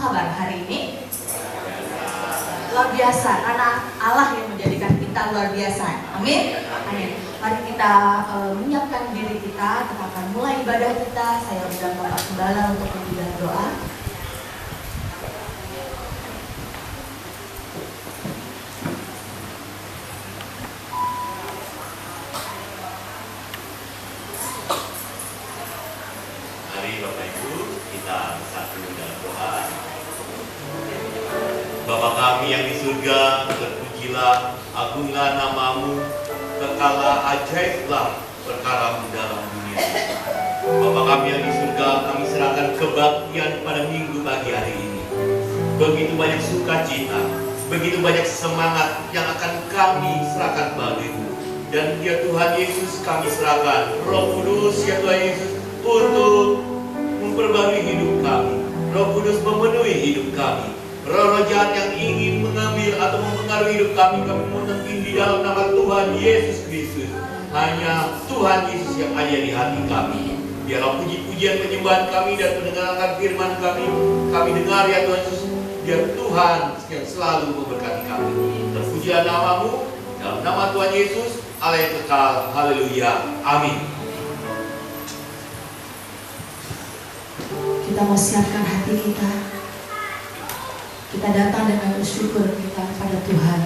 kabar hari ini? Luar biasa, karena Allah yang menjadikan kita luar biasa. Amin. Amin. Mari kita menyiapkan diri kita akan mulai ibadah kita. Saya undang Bapak Gembala untuk membimbing doa. Mari Bapak Ibu kita satu dalam doa. Bapa kami yang di surga, terpujilah, agunglah namamu, kekallah, ajaiblah perkaramu dalam dunia. Bapa kami yang di surga, kami serahkan kebaktian pada minggu pagi hari ini. Begitu banyak sukacita, begitu banyak semangat yang akan kami serahkan padamu. Dan ya Tuhan Yesus kami serahkan Roh Kudus ya Tuhan Yesus untuk memperbarui hidup kami. Roh Kudus memenuhi hidup kami. Roh-roh jahat yang ingin mengambil atau mempengaruhi hidup kami menempin di dalam nama Tuhan Yesus Kristus. Hanya Tuhan Yesus yang ada di hati kami. Biarlah puji-pujian penyembahan kami dan pendengaran firman kami dengar ya Tuhan Yesus. Biar Tuhan yang selalu memberkati kami. Terpujilah namamu dalam nama Tuhan Yesus, Allah yang kekal. Haleluya. Amin. Kita mau siapkan hati kita. Kita datang dengan bersyukur kita pada Tuhan.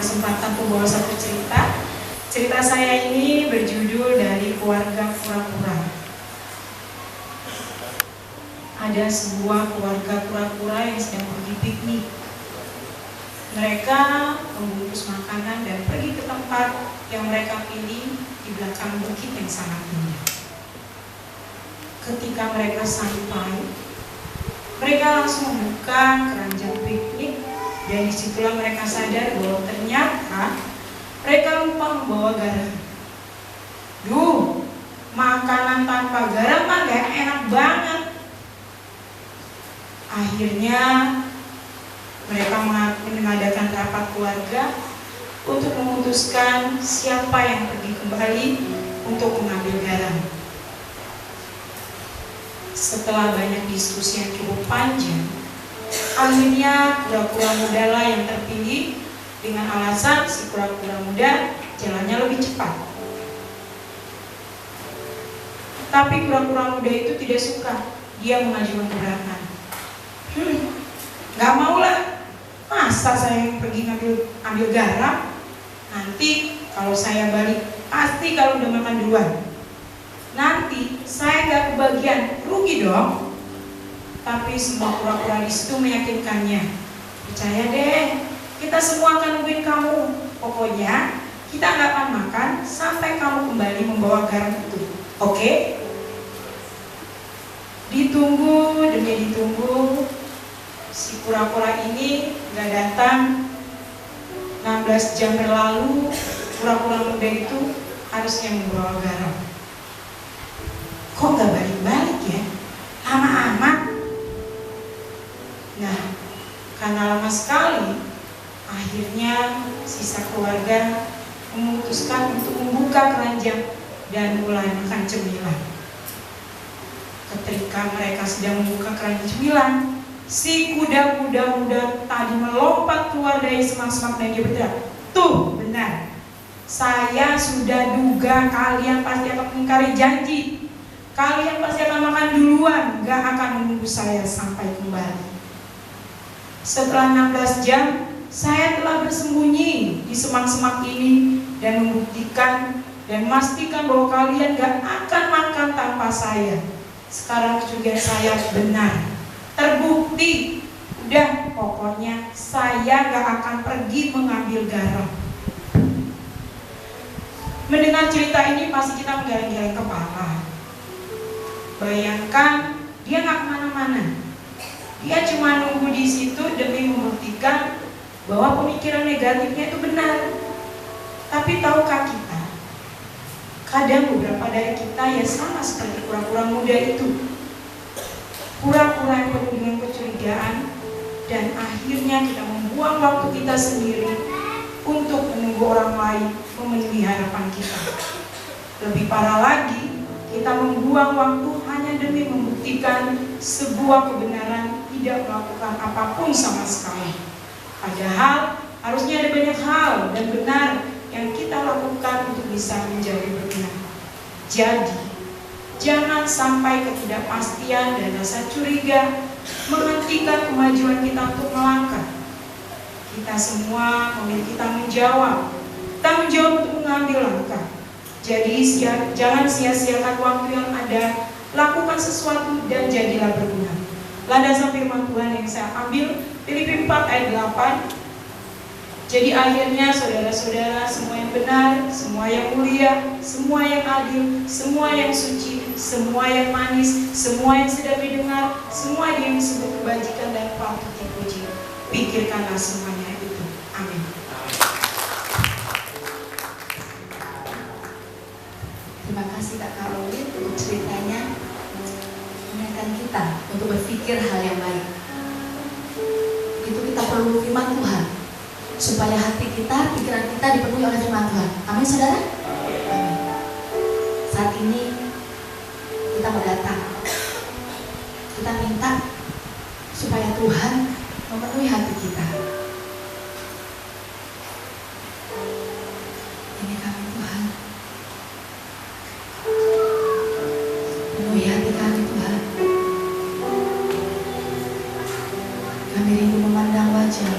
kesempatan membawa satu cerita. Cerita saya ini berjudul Dari Keluarga Kura-Kura. Ada sebuah keluarga kura-kura yang sedang pergi piknik. Mereka membungkus makanan dan pergi ke tempat yang mereka pilih di belakang bukit yang sangat indah. Ketika mereka sampai, mereka langsung membuka keranjang piknik, dan disitulah mereka sadar bahwa ternyata mereka lupa membawa garam. Duh, makanan tanpa garam mah gak enak banget. Akhirnya mereka mengadakan rapat keluarga untuk memutuskan siapa yang pergi kembali untuk mengambil garam. Setelah banyak diskusi yang cukup panjang, akhirnya kura-kura muda lah yang terpilih dengan alasan si kura-kura muda jalannya lebih cepat. Tapi kura-kura muda itu tidak suka, dia mengajukan keberatan. Gak mau lah, masa saya yang pergi ambil garam? Nanti kalau saya balik, pasti kalau udah makan duluan. Nanti saya gak kebagian, rugi dong. Tapi semua kura-kura di situ meyakinkannya. Percaya deh, kita semua akan nungguin kamu. Pokoknya kita gak akan makan sampai kamu kembali membawa garam itu. Oke? Ditunggu demi ditunggu, si kura-kura ini gak datang. 16 jam berlalu, kura-kura muda itu harusnya membawa garam. Kok gak balik-balik ya? Lama-lama. Nah, karena lama sekali, akhirnya sisa keluarga memutuskan untuk membuka keranjang dan mulai makan cemilan. Ketika mereka sedang membuka keranjang cemilan, si kuda-kuda muda tadi melompat keluar dari semak-semak dan dia berteriak, "Tuh, benar. Saya sudah duga kalian pasti akan mengingkari janji. Kalian pasti akan makan duluan, gak akan menunggu saya sampai kembali. Setelah 16 jam, saya telah bersembunyi di semak-semak ini dan membuktikan dan memastikan bahwa kalian gak akan makan tanpa saya. Sekarang kecurigaan saya benar. Terbukti. Udah, pokoknya saya gak akan pergi mengambil garam." Mendengar cerita ini pasti kita menggeleng-geleng kepala. Bayangkan dia gak kemana-mana. Dia cuma nunggu di situ demi membuktikan bahwa pemikiran negatifnya itu benar. Tapi tahukah kita, kadang beberapa dari kita ya sama seperti kura-kura muda itu. Kura-kura yang penuh dengan kecurigaan, dan akhirnya kita membuang waktu kita sendiri untuk menunggu orang lain memenuhi harapan kita. Lebih parah lagi, kita membuang waktu hanya demi membuktikan sebuah kebenaran tidak melakukan apapun sama sekali. Padahal harusnya ada banyak hal dan benar yang kita lakukan untuk bisa menjadi benar. Jadi, jangan sampai ketidakpastian dan rasa curiga menghentikan kemajuan kita untuk melangkah. Kita semua memiliki tanggung jawab untuk mengambil langkah. Jadi jangan sia-siakan waktu yang ada, lakukan sesuatu dan jadilah berguna. Landasan firman Tuhan yang saya ambil, Filipi 4 ayat 8. Jadi akhirnya saudara-saudara, semua yang benar, semua yang mulia, semua yang adil, semua yang suci, semua yang manis, semua yang sedap didengar, semua yang disebut kebajikan dan patut dipuji, pikirkanlah semuanya itu. Amin. Terima kasih Kak Karolin untuk ceritanya, mengingatkan kita untuk berpikir hal yang baik. Itu kita perlu firman Tuhan, supaya hati kita, pikiran kita dipenuhi oleh firman Tuhan. Amin saudara? Amin. Saat ini kita mau datang, kita minta supaya Tuhan memenuhi hati kita. Ini kami Tuhan, penuhi hati kami Tuhan. Kami rindu memandang wajah.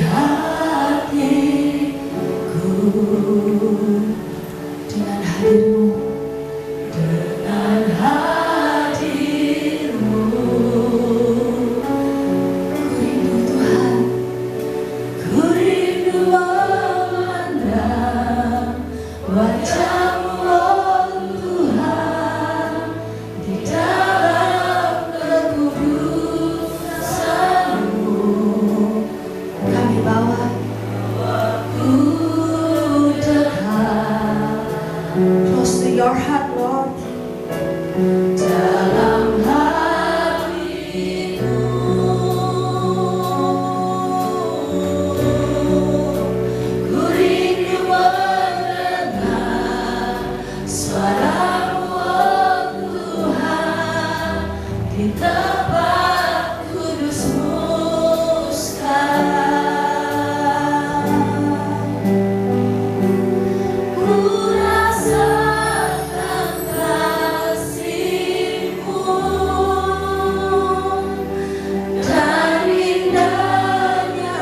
hatiku dengan hadirmu, dengan hadirmu. Ku rindu Tuhan, ku rindu memandang wajah-Mu, oh Tuhan, di dalam kekudusan-Mu. Kami bawa ku dekat, close to your heart, Lord, dalam hatiku. Ku rindu mendengar suara-Mu, oh Tuhan, di tempat kudus-Mu sekarang. Ku rasakan kasih-Mu dan indahnya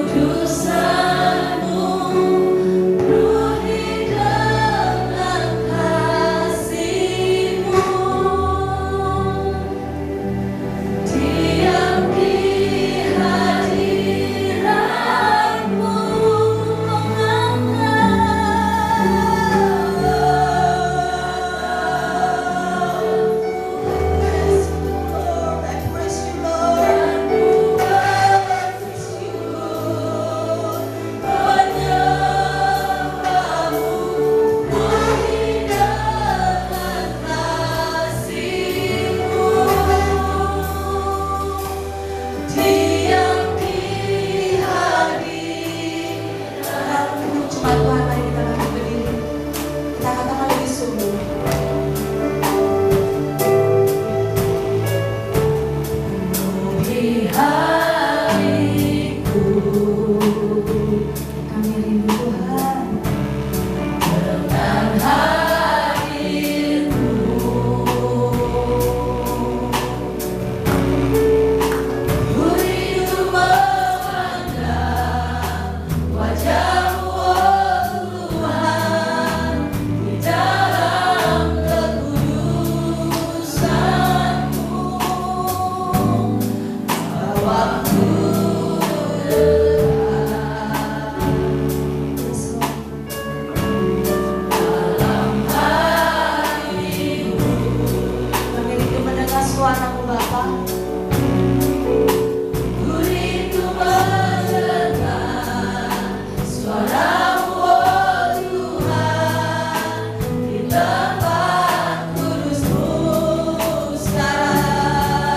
kekudusan-Mu, penuhi dengan kasih-Mu. Diam di hadirat-Mu, Cepat Tuhan, mari kita bangkit berdiri. Kita katakan lebih sungguh. Penuhi hatiku, kami rindu Tuhan, dengan hadir-Mu. Ku rindu memandang wajah-Mu, oh Tuhan, di dalam kekudusan-Mu. Bawaku dekat, dalam hatimu. Kami rindu mendengar suara-Mu, Bapa. Ku rindu mendengar suara-Mu, oh Tuhan, di tempat kudus-Mu sekarang.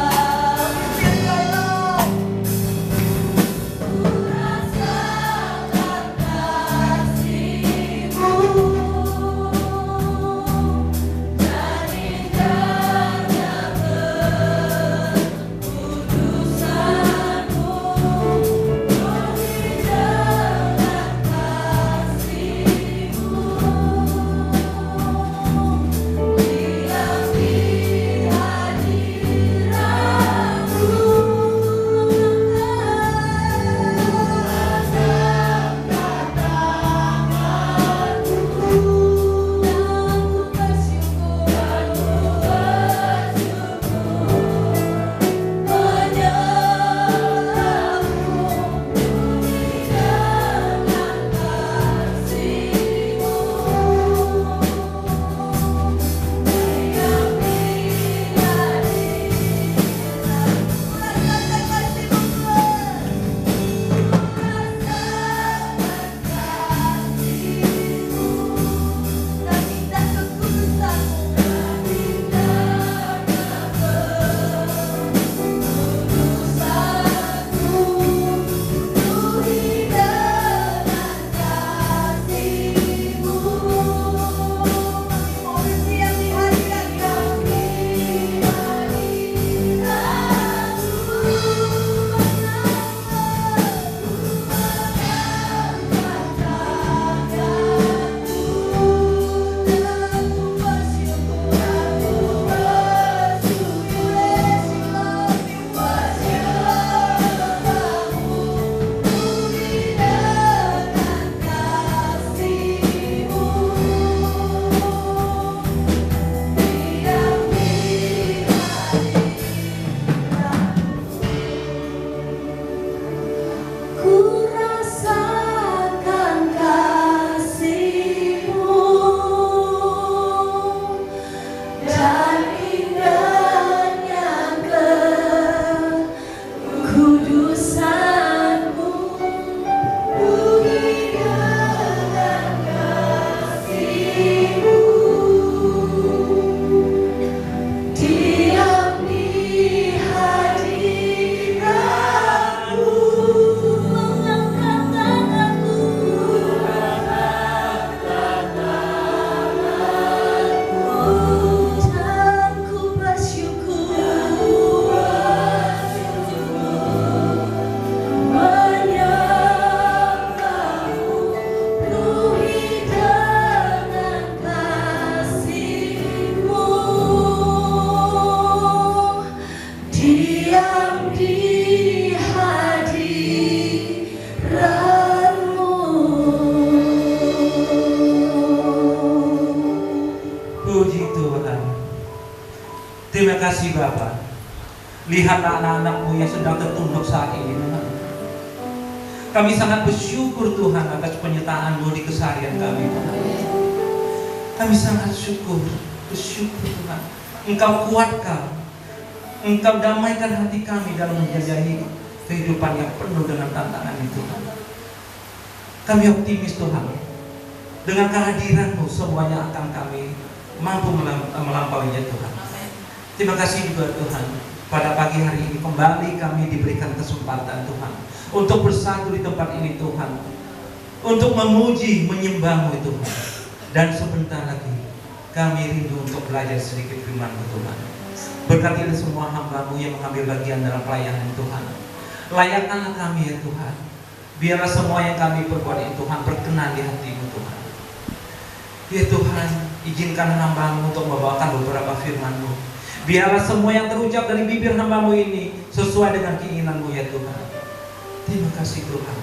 Ku rasakan kasih-Mu dan indahnya Terima kasih Bapa. Lihatlah anak-anak-Mu yang sedang tertunduk saat ini Tuhan. Kami sangat bersyukur Tuhan atas penyertaan-Mu di keseharian kami Tuhan. Kami sangat bersyukur Tuhan. Engkau kuatkan, Engkau damaikan hati kami dalam menjelajahi kehidupan yang penuh dengan tantangan itu Tuhan. Kami optimis Tuhan, dengan kehadiran-Mu semuanya akan kami mampu melampauinya Tuhan. Terima kasih juga Tuhan, pada pagi hari ini kembali kami diberikan kesempatan Tuhan untuk bersatu di tempat ini Tuhan, untuk memuji, menyembah-Mu Tuhan. Dan sebentar lagi kami rindu untuk belajar sedikit firman-Mu Tuhan. Berkatilah semua hamba-Mu yang mengambil bagian dalam pelayanan Tuhan. Layakkanlah kami ya Tuhan. Biarlah semua yang kami perbuat ini Tuhan berkenan di hati-Mu Tuhan. Ya Tuhan, izinkan hamba-Mu untuk membawakan beberapa firman-Mu. Biarlah semua yang terucap dari bibir hamba-Mu ini sesuai dengan keinginan-Mu ya Tuhan. Terima kasih Tuhan.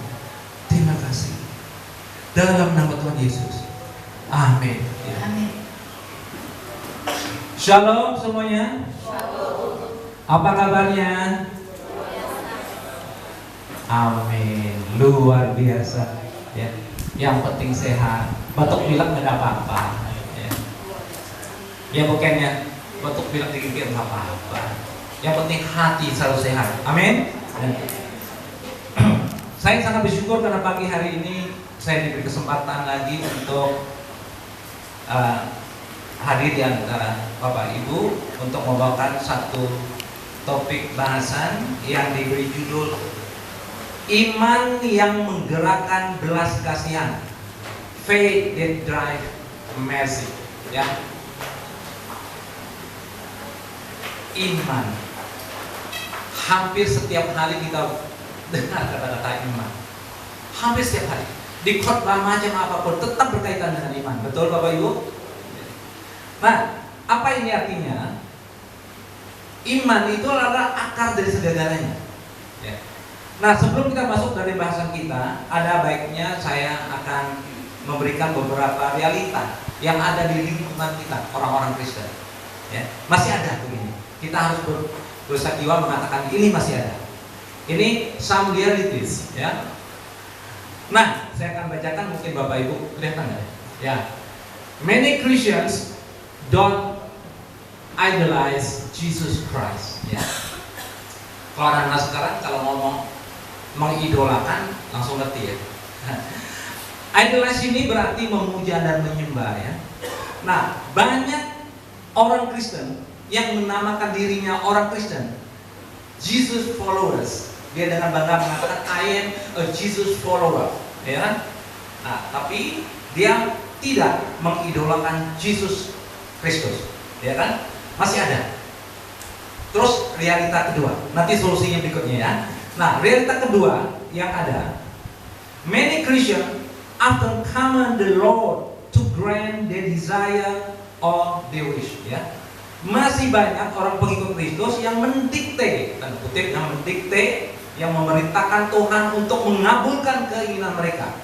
Terima kasih. Dalam nama Tuhan Yesus. Amin. Ya. Amin. Shalom semuanya. Apa kabarnya? Amin. Luar biasa. Ya. Yang penting sehat. Batuk pilek nggak ada apa-apa. Ya. Ya bukannya batuk pilek digigit nggak apa-apa. Yang penting hati selalu sehat. Amin. Dan saya sangat bersyukur karena pagi hari ini saya diberi kesempatan lagi untuk hadir di antara Bapak Ibu untuk membawakan satu topik bahasan yang diberi judul Iman yang menggerakkan belas kasihan, Faith that drive mercy. Ya, iman. Hampir setiap hari kita dengar kata-kata iman. Hampir setiap hari. Di khotbah macam apapun tetap berkaitan dengan iman. Betul Bapak Ibu? Nah, apa ini artinya? Iman itu adalah akar dari segala-galanya. Ya. Nah, sebelum kita masuk dari bahasan kita, ada baiknya saya akan memberikan beberapa realita yang ada di lingkungan kita, orang-orang Kristen. Ya, masih ada begini. Kita harus berjiwa mengatakan ini masih ada. Ini some realities, ya. Nah, saya akan bacakan, mungkin Bapak Ibu kelihatan nggak? Ya, many Christians don't idolize Jesus Christ. Ya, kalau anak sekarang kalau ngomong mengidolakan langsung ngerti ya. Idolize ini berarti memuja dan menyembah ya. Nah, banyak orang Kristen yang menamakan dirinya orang Kristen, Jesus followers. Dia dengan bangga mengatakan I am a Jesus follower, ya kan? Nah, tapi dia tidak mengidolakan Jesus Kristus, ya kan? Masih ada. Terus realita kedua, nanti solusinya berikutnya ya. Nah, realita kedua yang ada, many Christians often command the Lord to grant their desire or their wish, ya. Masih banyak orang pengikut Kristus yang mendikte, dan kutip yang mendikte, yang memerintahkan Tuhan untuk mengabulkan keinginan mereka.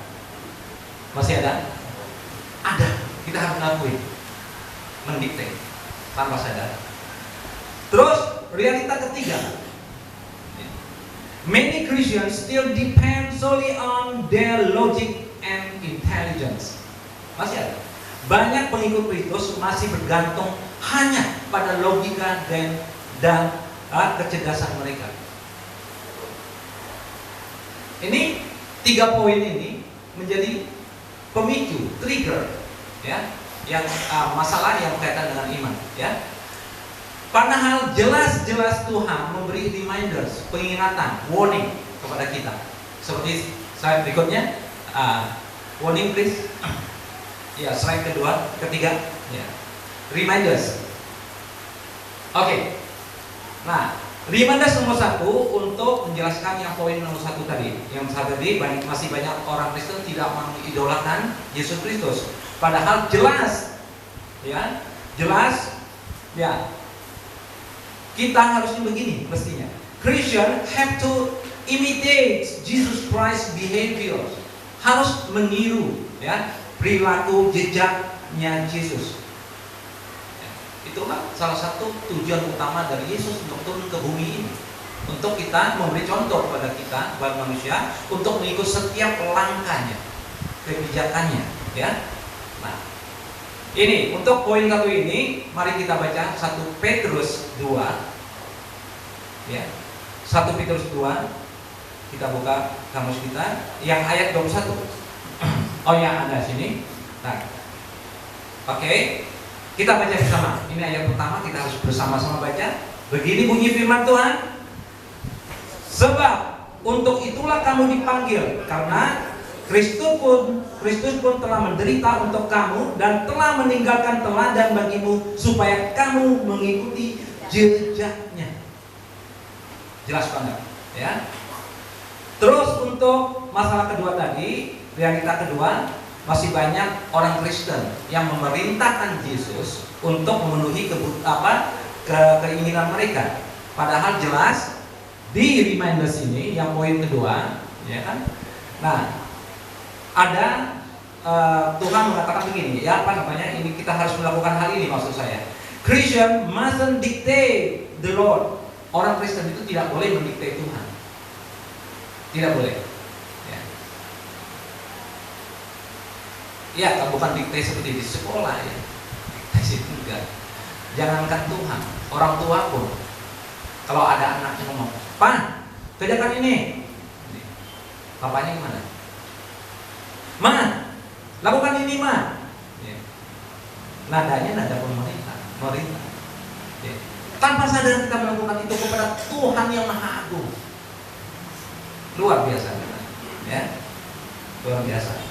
Masih ada? Ada. Kita harus ngakui. Mendikte tanpa sadar. Terus realita ketiga, many Christians still depend solely on their logic and intelligence. Masih ada. Banyak pengikut Kristus masih bergantung hanya pada logika dan kecerdasan mereka. Ini 3 poin ini menjadi pemicu, trigger, ya, yang masalah yang berkaitan dengan iman, ya. Padahal jelas-jelas Tuhan memberi reminders, peringatan, warning kepada kita. Seperti slide berikutnya, warning please. Ya, slide ketiga, ya. Reminders. Oke. Nah, reminders nomor 1 untuk menjelaskan yang poin nomor 1 tadi. Yang tadi masih banyak orang Kristen tidak mengidolakan Yesus Kristus. Padahal jelas, ya, kita harusnya begini mestinya. Christian have to imitate Jesus Christ behavior. Harus meniru, ya, perilaku jejaknya Yesus. Itulah salah satu tujuan utama dari Yesus untuk turun ke bumi ini. Untuk kita memberi contoh kepada kita, kepada manusia, untuk mengikut setiap langkahnya, kebijakannya, ya. Nah, ini untuk poin satu ini, mari kita baca 1 Petrus 2, ya. 1 Petrus 2, kita buka kamus kita, yang ayat 21. Oh ya, ada sini. Nah, oke. Kita baca bersama. Ini ayat pertama, kita harus bersama-sama baca. Begini bunyi firman Tuhan. Sebab untuk itulah kamu dipanggil, karena Kristus pun telah menderita untuk kamu dan telah meninggalkan teladan bagimu supaya kamu mengikuti jejaknya. Jelas banget, ya. Terus untuk masalah kedua tadi, realita kedua, masih banyak orang Kristen yang memerintahkan Yesus untuk memenuhi keinginan mereka. Padahal jelas di reminders ini yang poin kedua, ya kan? Nah, ada Tuhan mengatakan begini, ya apa namanya? Ini kita harus melakukan hal ini maksud saya. Christian mustn't dictate the Lord. Orang Kristen itu tidak boleh mendikte Tuhan. Tidak boleh. Ya, bukan dikte seperti di sekolah ya. Dikte itu enggak. Jangankan Tuhan, orang tua pun. Kalau ada anak yang ngomong, "Pak, kerjakan ini." Bapaknya gimana? "Ma, lakukan ini, Ma." Ya. Nadanya nada pemerintah. Ya. Tanpa sadar kita melakukan itu kepada Tuhan yang Maha Agung. Luar biasa, ya. Luar biasa.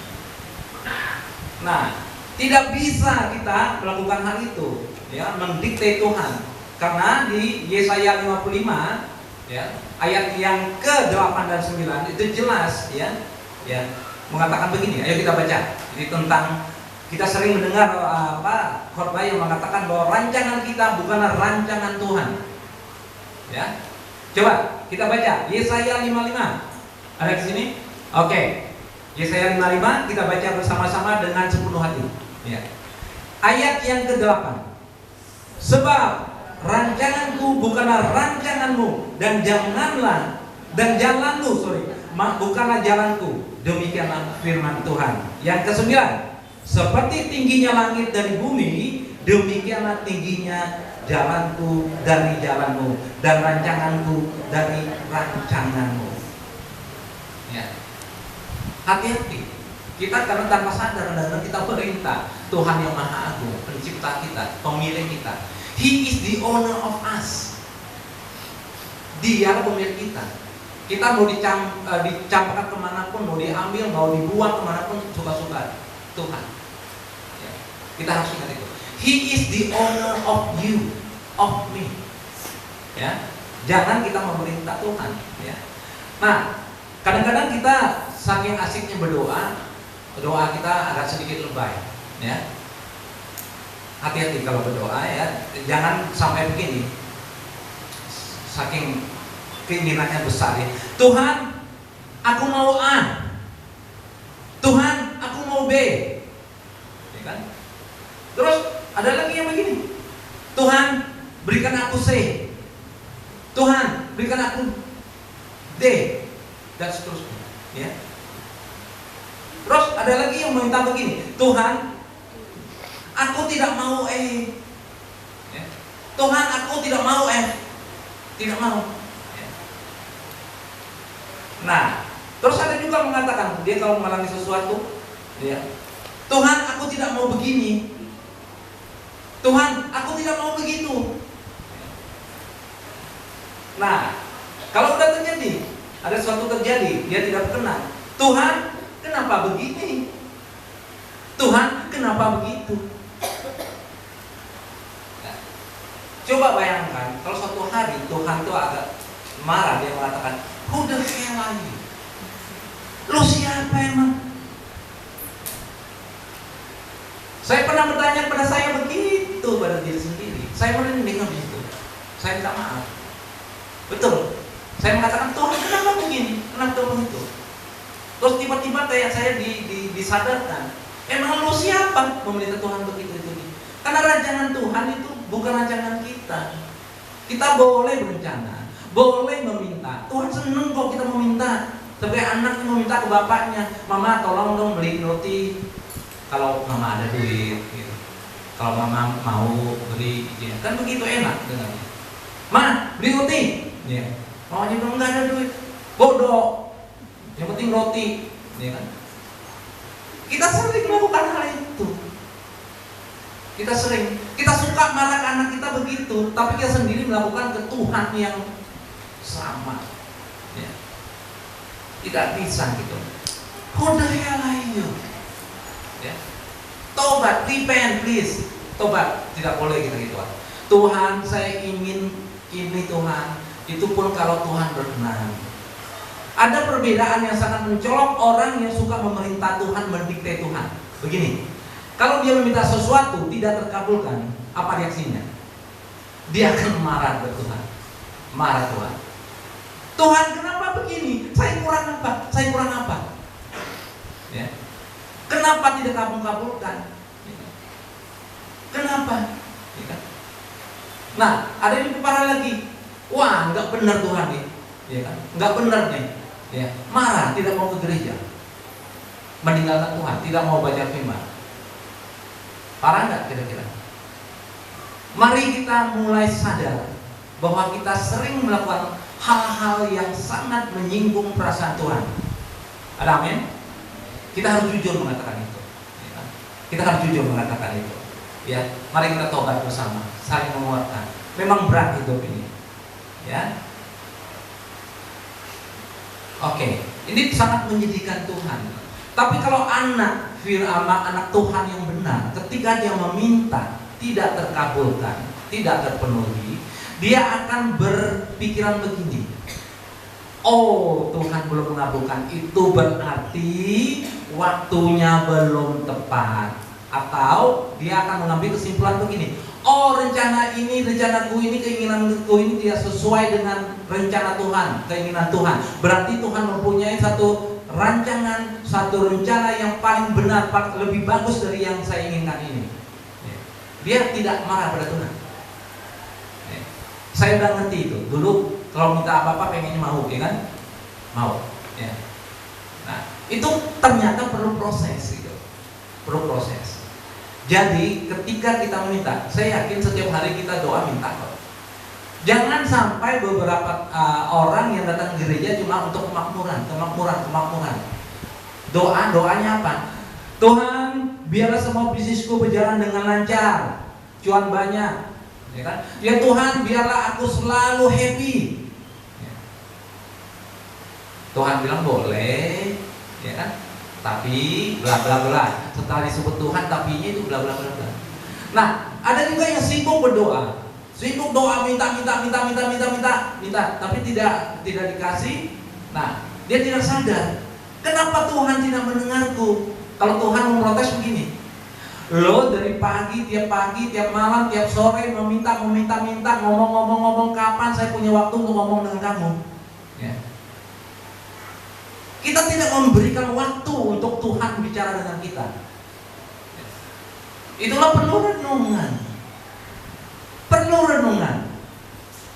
Nah, tidak bisa kita melakukan hal itu, ya, mendikte Tuhan. Karena di Yesaya 55, ya, ayat yang ke-8 dan 9 itu jelas, ya, mengatakan begini. Ayo kita baca. Ini tentang kita sering mendengar khotbah yang mengatakan bahwa rancangan kita bukanlah rancangan Tuhan. Ya. Coba kita baca Yesaya 55. Ada di sini? Oke. Yesaya 55 kita baca bersama-sama dengan sepenuh hati. Ya. Ayat yang ke-8. Sebab rancanganku bukanlah rancanganmu dan jalanmu bukanlah jalanku. Demikianlah firman Tuhan. Yang ke-9. Seperti tingginya langit dari bumi, demikianlah tingginya jalanku dari jalanmu dan rancanganku dari rancanganmu. Ya. Hati-hati. Kita karena tanpa sadar dan kita perintah Tuhan yang Maha Agung, pencipta kita, pemilik kita. He is the owner of us. Dia pemilik kita. Kita mau dicampakkan kemanapun, mau diambil, mau dibuang kemanapun, suka-suka Tuhan. Ya. Kita harus ingat itu. He is the owner of you, of me. Ya. Jangan kita memerintah Tuhan. Ya. Nah, kadang-kadang kita saking asiknya berdoa, doa kita agak sedikit lebay, ya. Hati-hati kalau berdoa, ya. Jangan sampai begini. Saking keinginannya besar, ya. Tuhan, aku mau A. Tuhan, aku mau B. Ya kan? Terus ada lagi yang begini. Tuhan, berikan aku C. Tuhan, berikan aku D. Dan seterusnya, ya. Terus ada lagi yang minta begini, Tuhan, aku tidak mau E. Ya. Tuhan, aku tidak mau F. Tidak mau. Ya. Nah, terus ada juga mengatakan dia kalau mengalami sesuatu, ya, Tuhan, aku tidak mau begini. Tuhan, aku tidak mau begitu. Nah, kalau udah terjadi, ada sesuatu terjadi, dia tidak berkenan. Tuhan, kenapa begini? Tuhan, kenapa begitu? Nah, coba bayangkan kalau suatu hari Tuhan itu agak marah, dia mengatakan, "Who the hell are you? Lu siapa emang?" Saya pernah bertanya pada saya begitu pada diri sendiri. Saya merinding habis itu. Saya minta maaf. Betul. Saya mengatakan, Tuhan, kenapa begini? Kenapa begitu? Terus tiba-tiba kayak saya disadarkan, emang lu siapa memerintah Tuhan begitu itu? Karena rancangan Tuhan itu bukan rancangan kita. Kita boleh berencana, boleh meminta. Tuhan seneng kok kita meminta. Sebagai anak yang meminta ke bapaknya, mama tolong dong beli roti. Kalau mama ada duit, gitu. Kalau mama mau beli, ya. Kan begitu enak dengannya. Ma, beli roti. Ya. Mamanya bilang nggak ada duit. Bodoh. Yang penting roti, ya kan? Kita sering melakukan hal itu. Kita suka marah ke anak kita begitu, tapi kita sendiri melakukan ke Tuhan yang sama. Ya. Tidak bisa gitu. Who the hell are you? Ya. Tobat, repent please. Tobat, tidak boleh gitu gitu. Tuhan, saya ingin ini Tuhan. Itu pun kalau Tuhan berkenan. Ada perbedaan yang sangat mencolok orang yang suka memerintah Tuhan, mendikte Tuhan. Begini, kalau dia meminta sesuatu tidak terkabulkan, apa reaksinya? Dia akan marah ke Tuhan. Marah Tuhan. Tuhan, kenapa begini? Saya kurang apa? Saya kurang apa? Ya. Kenapa tidak kabul-kabulkan? Kenapa? Ya. Nah, ada yang parah lagi. Wah, nggak benar Tuhan nih. Ya kan? Nggak benar nih. Ya, marah, tidak mau ke gereja, meninggalkan Tuhan, tidak mau baca firman. Parah nggak kira-kira? Mari kita mulai sadar bahwa kita sering melakukan hal-hal yang sangat menyinggung perasaan Tuhan. Ada amin? Kita harus jujur mengatakan itu. Ya, kita harus jujur mengatakan itu. Ya, mari kita tobat bersama, saling menguatkan. Memang berat hidup ini. Ya. Oke, ini sangat menyedihkan Tuhan. Tapi kalau anak Tuhan yang benar, ketika dia meminta tidak terkabulkan, tidak terpenuhi, dia akan berpikiran begini. Oh, Tuhan belum mengabulkan, itu berarti waktunya belum tepat. Atau dia akan mengambil kesimpulan begini. Oh, rencanaku ini, keinginanku ini tidak sesuai dengan rencana Tuhan, keinginan Tuhan. Berarti Tuhan mempunyai satu rancangan, satu rencana yang paling benar, lebih bagus dari yang saya inginkan ini. Dia tidak marah pada Tuhan. Saya udah ngerti itu. Dulu kalau minta apa-apa pengennya mau, ya kan? Mau. Ya. Nah, itu ternyata perlu proses, gitu. Perlu proses. Jadi ketika kita meminta, saya yakin setiap hari kita doa minta kok. Jangan sampai beberapa orang yang datang ke gereja cuma untuk kemakmuran. Doanya apa? Tuhan, biarlah semua bisnisku berjalan dengan lancar, cuan banyak, ya kan? Ya Tuhan, biarlah aku selalu happy. Ya. Tuhan bilang boleh, ya kan? Tapi bla bla bla. Setelah disebut Tuhan, tapinya itu bla bla bla bla. Nah, ada juga yang sibuk berdoa. Sibuk doa minta, tapi tidak dikasih. Nah, dia tidak sadar. Kenapa Tuhan tidak mendengarku? Kalau Tuhan memprotes begini. Lo dari tiap pagi, tiap malam, tiap sore meminta, ngomong, kapan saya punya waktu untuk ngomong dengan kamu? Ya. Kita tidak memberikan waktu untuk Tuhan bicara dengan kita. Itulah perlu renungan.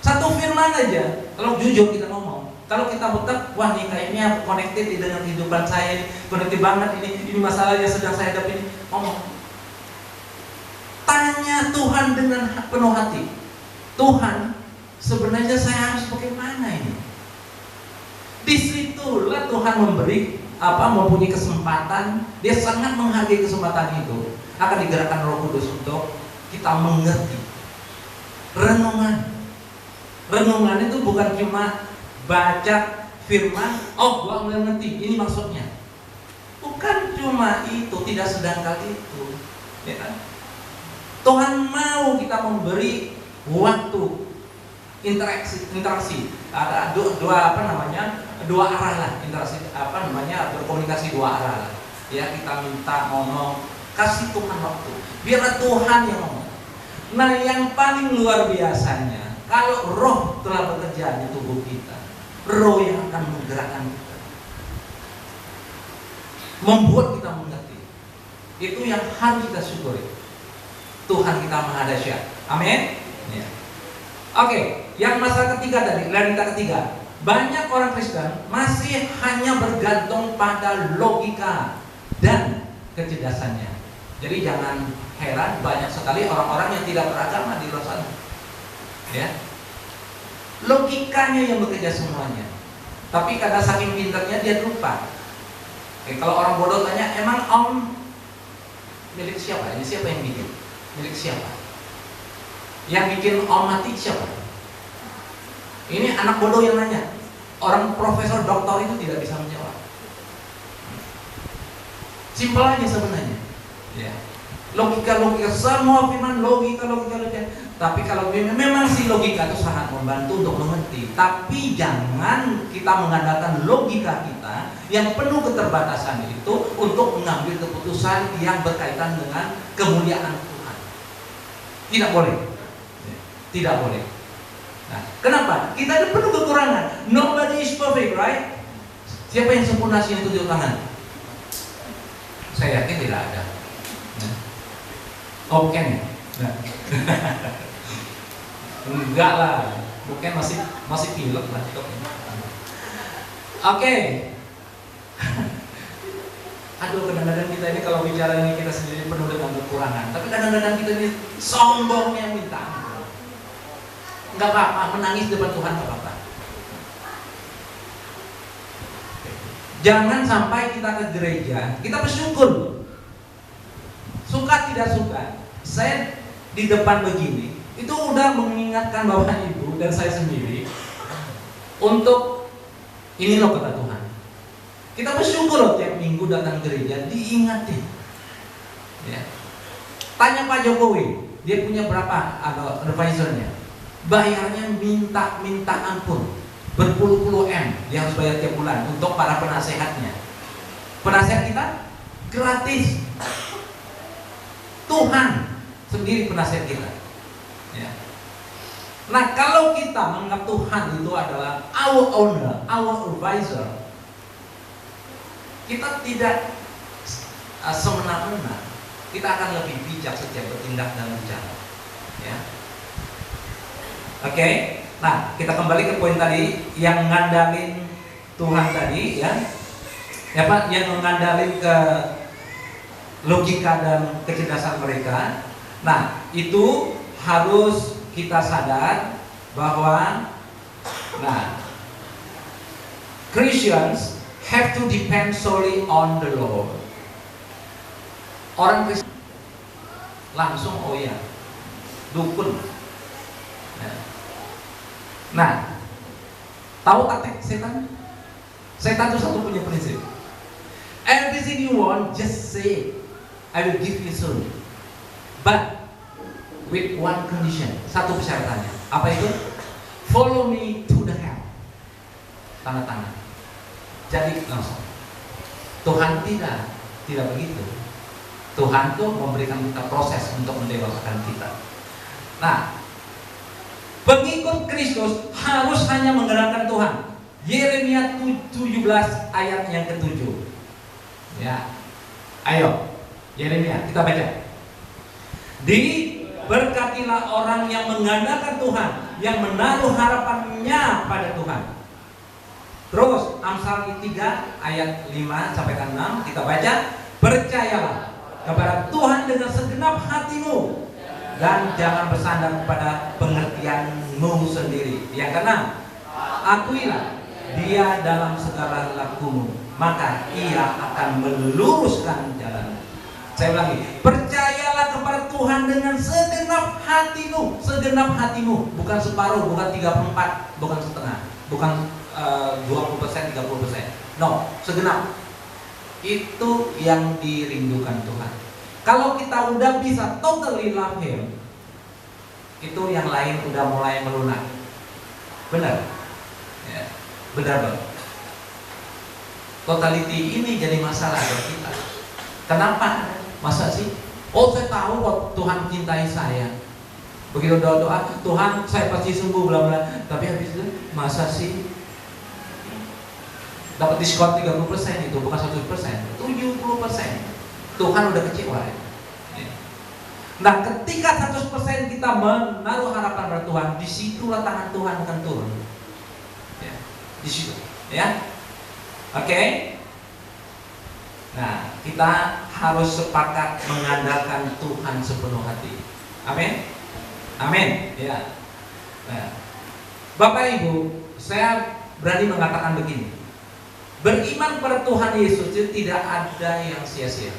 Satu firman aja. Kalau jujur kita ngomong, kalau kita betul, wah nih kayaknya connected dengan kehidupan saya, connected banget ini masalah yang sedang saya hadapi. Ngomong. Tanya Tuhan dengan penuh hati. Tuhan, sebenarnya saya harus bagaimana ini? Disitulah Tuhan mempunyai kesempatan. Dia sangat menghargai kesempatan itu. Akan digerakkan Roh Kudus untuk kita mengerti. Renungan itu bukan cuma baca firman, oh gua mulai ngerti, ini maksudnya. Bukan cuma itu, tidak sedangkal itu, ya kan? Tuhan mau kita memberi waktu interaksi. Ada dua arah lah, interaksi berkomunikasi dua arah lah. Ya, kita minta ngomong, kasih Tuhan waktu. Biarlah Tuhan yang ngomong. Nah, yang paling luar biasanya, kalau Roh telah bekerja di tubuh kita, Roh yang akan menggerakkan kita, membuat kita mengerti. Itu yang harus kita syukuri. Tuhan kita Maha Dahsyat. Amin. Ya. Oke, yang masalah ketiga tadi, realita ketiga. Banyak orang Kristen masih hanya bergantung pada logika dan kecerdasannya. Jadi jangan heran banyak sekali orang-orang yang tidak beragama di luar sana. Ya. Logikanya yang bekerja semuanya. Tapi karena saking pintarnya dia lupa. Oke, kalau orang bodoh tanya, emang om milik siapa? Ini siapa yang bikin? Milik siapa? Yang bikin om mati siapa? Ini anak bodoh yang nanya. Orang profesor doktor itu tidak bisa menjawab. Simpel aja sebenarnya. Ya. Logika semua firman logika. Tapi kalau memang si logika itu sangat membantu untuk mengerti. Tapi jangan kita mengandalkan logika kita yang penuh keterbatasan itu untuk mengambil keputusan yang berkaitan dengan kemuliaan Tuhan. Tidak boleh. Tidak boleh. Nah, kenapa? Kita ada penuh kekurangan. Nobody is perfect, right? Siapa yang sempurna sini tunjuk tangan? Saya yakin tidak ada. Nah. Oke. Nah. Enggak lah. Mungkin masih pilek lah. Oke. Aduh, kadang-kadang kita ini kalau bicara ini kita sendiri penuh dengan kekurangan. Tapi kadang-kadang kita ini sombongnya minta ampun. Enggak apa-apa, menangis depan Tuhan enggak apa-apa. Jangan sampai kita ke gereja, kita bersyukur. Suka tidak suka, saya di depan begini, itu udah mengingatkan Bapak Ibu dan saya sendiri untuk ini loh kata Tuhan. Kita bersyukur loh tiap minggu datang gereja diingatin. Ya. Tanya Pak Jokowi, dia punya berapa advisornya? Bayarnya minta ampun, berpuluh-puluh M dia harus bayar tiap bulan untuk para penasehatnya. Penasehat kita gratis. Tuhan sendiri penasehat kita. Ya. Nah, kalau kita menganggap Tuhan itu adalah our owner, our advisor, kita tidak semena-mena. Kita akan lebih bijak setiap bertindak dan bicara. Ya. Oke, nah kita kembali ke poin tadi yang ngandalin Tuhan tadi ya, yang mengandalin ke logika dan kecerdasan mereka. Nah itu harus kita sadar bahwa, nah Christians have to depend solely on the Lord. Orang Kristen langsung oh ya, dukun. Nah, tahu taktik setan? Setan itu satu punya prinsip. Everything you want, just say it. I will give you soon. But with one condition. Satu persyaratannya. Apa itu? Follow me to the hell. Tanda tangan. Jadi langsung. Tuhan tidak begitu. Tuhan tuh memberikan kita proses untuk mendewasakan kita. Nah, pengikut Kristus harus hanya menggerakkan Tuhan. Yeremia 17 ayat yang ke-7. Ya. Ayo, Yeremia, kita baca. Diberkatilah orang yang mengandalkan Tuhan, yang menaruh harapannya pada Tuhan. Terus Amsal 3 ayat 5 sampai 6 kita baca. Percayalah kepada Tuhan dengan segenap hatimu dan jangan bersandar kepada pengertianmu sendiri. Yang keenam, akuilah Dia dalam segala lakumu, maka Ia akan meluruskan jalan. Saya ulangi, percayalah kepada Tuhan dengan segenap hatimu. Segenap hatimu, bukan separuh, bukan 34, bukan setengah, bukan 20%, 30%. No, segenap. Itu yang dirindukan Tuhan. Kalau kita udah bisa totally love Him, itu yang lain udah mulai melunak. Benar? Ya, benar banget. Totality ini jadi masalah buat kita. Kenapa? Masa sih? Oh, saya tahu kok Tuhan cintai saya. Begitu doa, Tuhan saya pasti sembuh bla bla. Tapi habis itu masa sih? Dapat diskon 30% itu bukan 100%, 70%. Tuhan udah kecewa. Ya. Nah, ketika 100% kita menaruh harapan pada Tuhan, disitulah tangan Tuhan akan turun. Ya, di situ, ya. Oke. Nah, kita harus sepakat mengandalkan Tuhan sepenuh hati. Amin. Amin. Ya. Nah, Bapak Ibu, saya berani mengatakan begini. Beriman pada Tuhan Yesus itu tidak ada yang sia-sia.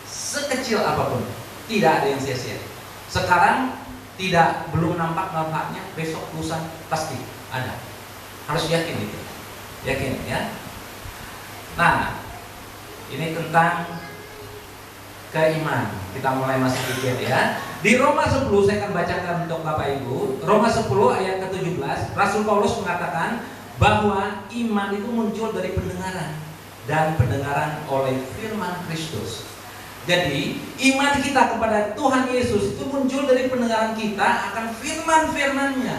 Sekecil apapun, tidak ada yang sia-sia. Sekarang belum nampak manfaatnya, besok lusa pasti ada. Harus yakin itu. Yakin ya. Nah, ini tentang keimanan. Kita mulai masuk dikit ya. Di Roma 10 saya akan bacakan untuk Bapak Ibu. Roma 10 ayat ke-17, Rasul Paulus mengatakan bahwa iman itu muncul dari pendengaran dan pendengaran oleh firman Kristus. Jadi, iman kita kepada Tuhan Yesus itu muncul dari pendengaran kita akan firman-firmannya.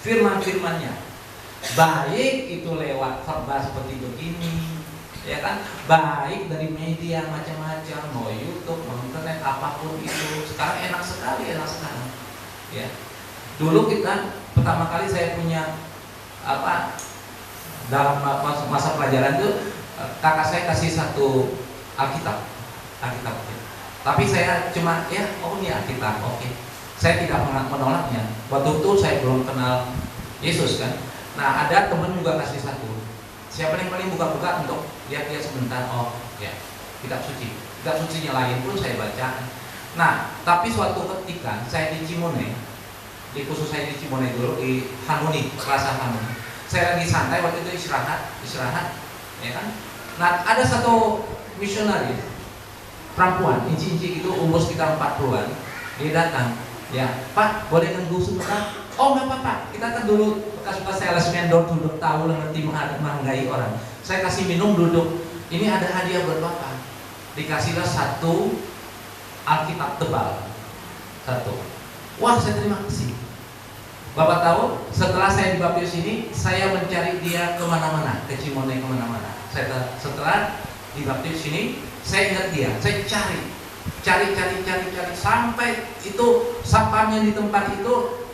Firman-firmannya. Baik itu lewat khotbah seperti begini, ya kan, baik dari media macam-macam, mau YouTube, mau internet, apapun itu. Sekarang enak sekali ya. Dulu kita pertama kali saya punya dalam masa pelajaran itu, kakak saya kasih satu Alkitab. Tapi saya cuma ini Alkitab, oke. Saya tidak menolaknya. Waktu itu saya belum kenal Yesus kan. Nah, ada teman juga kasih satu. Siapa yang paling buka-buka untuk lihat-lihat sebentar? Oh, ya, kitab suci. Kitab sucinya lain pun saya baca. Nah, tapi suatu ketika saya di Cimone, khusus saya di Cimone dulu di Harmoni, Plaza Harmoni. Saya lagi santai waktu itu istirahat, ya kan? Nah, ada satu misionaris perempuan, inci-inci itu umur sekitar 40-an. Dia datang, ya, Pak, boleh nunggu sebentar? Oh, nggak apa-apa. Kita kan dulu bekas-bekas salesman duduk tahu ngerti menghargai orang. Saya kasih minum duduk. Ini ada hadiah buat Bapak. Dikasihlah satu Alkitab tebal. Satu. Wah, saya terima kasih. Bapak tahu, setelah saya dibaptis ini, saya mencari dia kemana-mana, ke Cimone kemana-mana. Setelah dibaptis ini, saya ingat dia. Saya cari sampai itu sapamnya di tempat itu.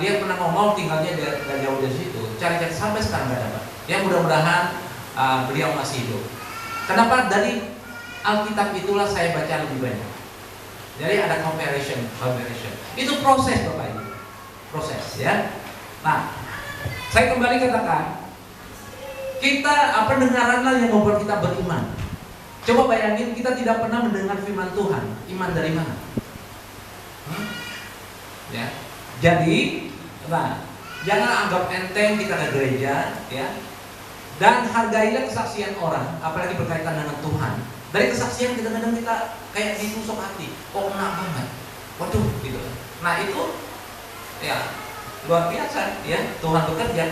Dia pernah ngomong tinggalnya dari jauh dari situ. Cari sampai sekarang nggak dapat. Ya mudah-mudahan beliau masih hidup. Kenapa? Dari Alkitab itulah saya baca lebih banyak. Jadi ada comparison. Itu proses Bapak Ibu. Proses ya. Nah, saya kembali katakan, kita pendengaranlah yang membuat kita beriman. Coba bayangin kita tidak pernah mendengar firman Tuhan. Iman dari mana? Ya. Jadi, jangan anggap enteng kita ke gereja, ya. Dan hargailah kesaksian orang, apalagi berkaitan dengan Tuhan. Dari kesaksian kadang-kadang kita kayak ditusuk hati, kok kena banget, waduh, gitu. Nah itu, ya luar biasa, ya Tuhan bekerja.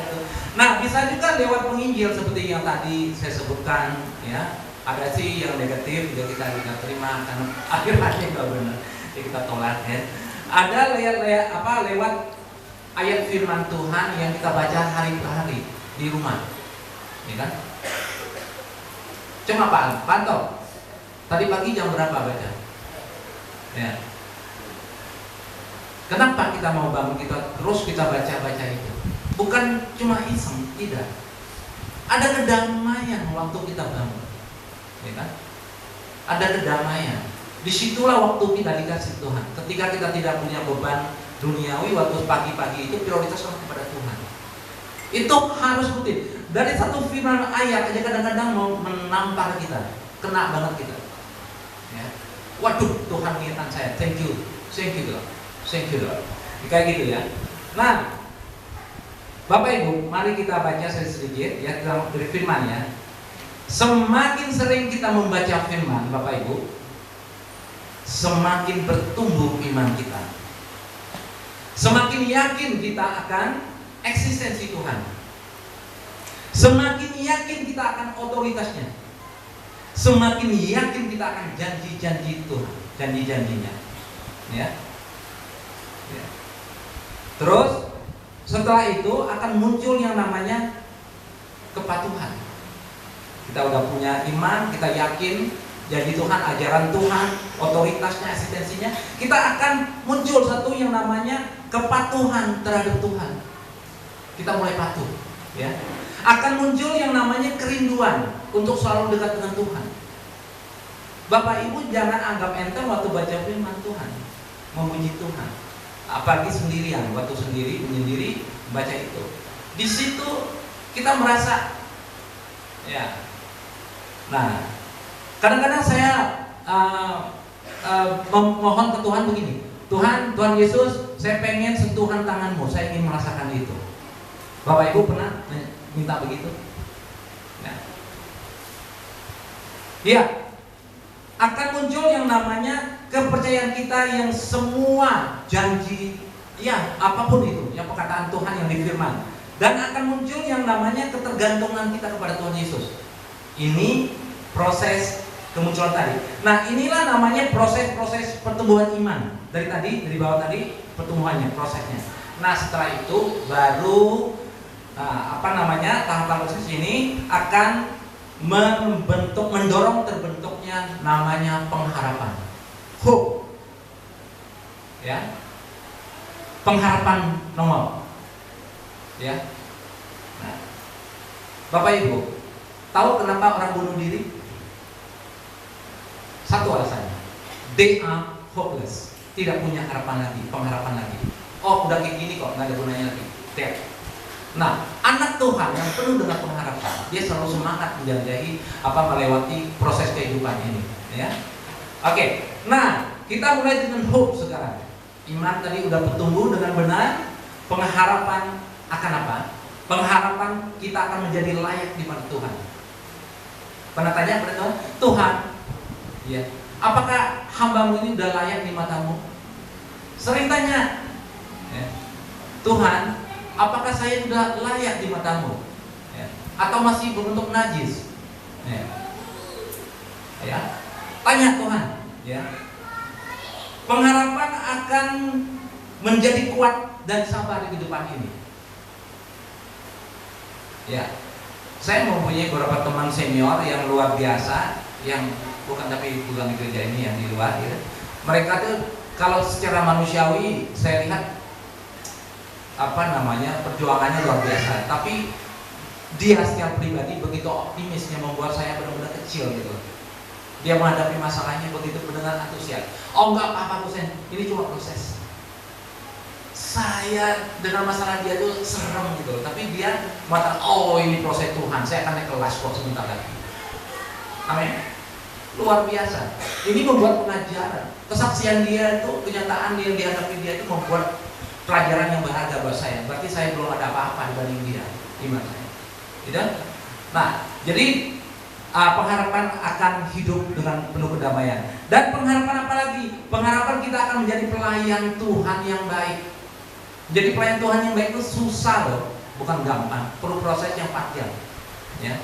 Nah bisa juga lewat penginjil seperti yang tadi saya sebutkan, ya. Ada sih yang negatif juga kita tidak terima karena akhirnya nggak benar, ya kita tolak ya. Ada lewat ayat firman Tuhan yang kita baca hari per hari di rumah, ya kan? Cuma pantau. Tadi pagi jam berapa baca? Ya. Kenapa kita mau bangun terus kita baca itu? Bukan cuma iseng, tidak. Ada kedamaian waktu kita bangun, ya kan? Ada kedamaian. Disitulah waktu kita dikasih Tuhan. Ketika kita tidak punya beban duniawi, waktu pagi-pagi itu prioritaskan kepada Tuhan. Itu harus rutin. Dari satu firman ayat aja kadang-kadang mau menampar kita, kena banget kita. Ya. Waduh, Tuhan mengingatkan saya. Thank you Lord. Kayak gitu ya. Nah, Bapak Ibu, mari kita baca sedikit ya dari firman ya. Semakin sering kita membaca firman, Bapak Ibu, semakin bertumbuh iman kita. Semakin yakin kita akan eksistensi Tuhan. Semakin yakin kita akan otoritasnya. Semakin yakin kita akan janji-janji Tuhan, janji-janjinya. Ya. Terus setelah itu akan muncul yang namanya kepatuhan. Kita udah punya iman, kita yakin janji Tuhan, ajaran Tuhan, otoritasnya, asistensinya, kita akan muncul satu yang namanya kepatuhan terhadap Tuhan. Kita mulai patuh, ya. Akan muncul yang namanya kerinduan untuk selalu dekat dengan Tuhan. Bapak Ibu jangan anggap enteng waktu baca firman Tuhan, memuji Tuhan. Apalagi sendirian, waktu sendiri menyendiri baca itu. Di situ kita merasa, ya. Nah, kadang-kadang saya memohon ke Tuhan begini, Tuhan Yesus, saya pengen sentuhan tanganmu, saya ingin merasakan itu. Bapak Ibu pernah minta begitu? Nah, ya, akan muncul yang namanya kepercayaan kita yang semua janji, ya apapun itu, yang perkataan Tuhan yang difirman, dan akan muncul yang namanya ketergantungan kita kepada Tuhan Yesus. Ini proses kemunculan tadi. Nah, inilah namanya proses-proses pertumbuhan iman. Dari bawah tadi pertumbuhannya, prosesnya. Nah, setelah itu baru tahapan proses ini akan mendorong terbentuknya namanya pengharapan, hope, ya, pengharapan nongol, ya. Nah, Bapak Ibu, tahu kenapa orang bunuh diri? Satu alasannya, they are hopeless, tidak punya harapan lagi, pengharapan lagi. Oh, udah kayak gini kok, nggak ada gunanya lagi. Nah, anak Tuhan yang penuh dengan pengharapan, dia selalu semangat menjelajahi melewati proses kehidupan ini, ya. Oke. Nah, kita mulai dengan hope sekarang. Iman tadi udah bertumbuh dengan benar. Pengharapan akan apa? Pengharapan kita akan menjadi layak di mata Tuhan. Pernah tanya pada Tuhan, Tuhan, ya, apakah hambamu ini udah layak di matamu? Sering tanya, ya, Tuhan, apakah saya sudah layak di matamu? Ya. Atau masih berbentuk najis? Ya. Ya. Tanya Tuhan. Ya. Pengharapan akan menjadi kuat dan sabar di kehidupan ini. Ya. Saya mempunyai beberapa teman senior yang luar biasa, yang bukan di gereja ini, yang di luar. Ya. Mereka tuh kalau secara manusiawi saya lihat perjuangannya luar biasa, tapi dia secara pribadi begitu optimisnya, membuat saya benar-benar kecil gitu. Dia menghadapi masalahnya begitu dengan antusias. Oh enggak apa-apa Kusen, ini cuma proses. Saya dengan masalah dia tuh serem gitu, tapi dia mengatakan, oh ini proses Tuhan, saya akan naik kelas kok sebentar lagi. Amin. Luar biasa. Ini membuat pengajaran, kesaksian dia itu, kenyataan yang dihadapi dia itu membuat pelajaran yang berharga buat saya. Berarti saya belum ada apa-apa dibanding dia, iman saya. Gitu? Nah, jadi pengharapan akan hidup dengan penuh kedamaian. Dan pengharapan apa lagi? Pengharapan kita akan menjadi pelayan Tuhan yang baik. Jadi pelayan Tuhan yang baik itu susah loh, bukan gampang. Perlu proses yang panjang. Ya.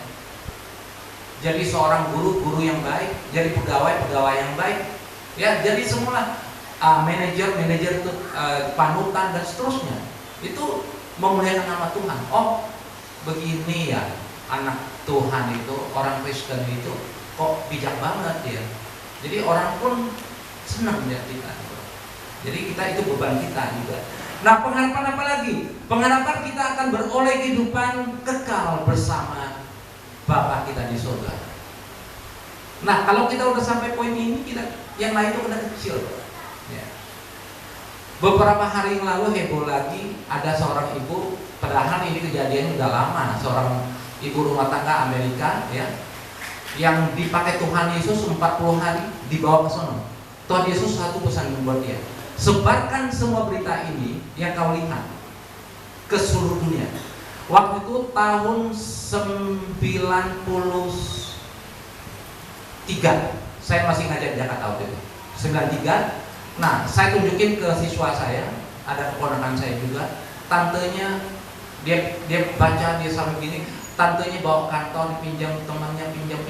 Jadi seorang guru yang baik, jadi pegawai yang baik. Ya, jadi semua manajer itu panutan dan seterusnya, itu memuliakan nama Tuhan. Oh, begini ya anak Tuhan itu, orang Kristen itu kok bijak banget ya. Jadi orang pun senang melihat kita. Jadi kita itu beban kita juga. Nah, pengharapan apa lagi? Pengharapan kita akan beroleh kehidupan kekal bersama Bapa kita di surga. Nah, kalau kita udah sampai poin ini, kita yang lain itu udah kecil. Ya. Beberapa hari yang lalu heboh lagi, ada seorang ibu, padahal ini kejadian udah lama, seorang ibu rumah tangga Amerika, ya, yang dipakai Tuhan Yesus 40 hari dibawa ke sana. Tuhan Yesus satu pesan membuat dia, sebarkan semua berita ini yang kau lihat ke seluruh dunia. Waktu itu tahun 93, saya masih ngajar di Jakarta waktu itu. 93. Nah, saya tunjukin ke siswa saya, ada keponakan saya juga, tantenya dia baca, dia sampai gini, tantenya bawa kantor, pinjam temannya, pinjam,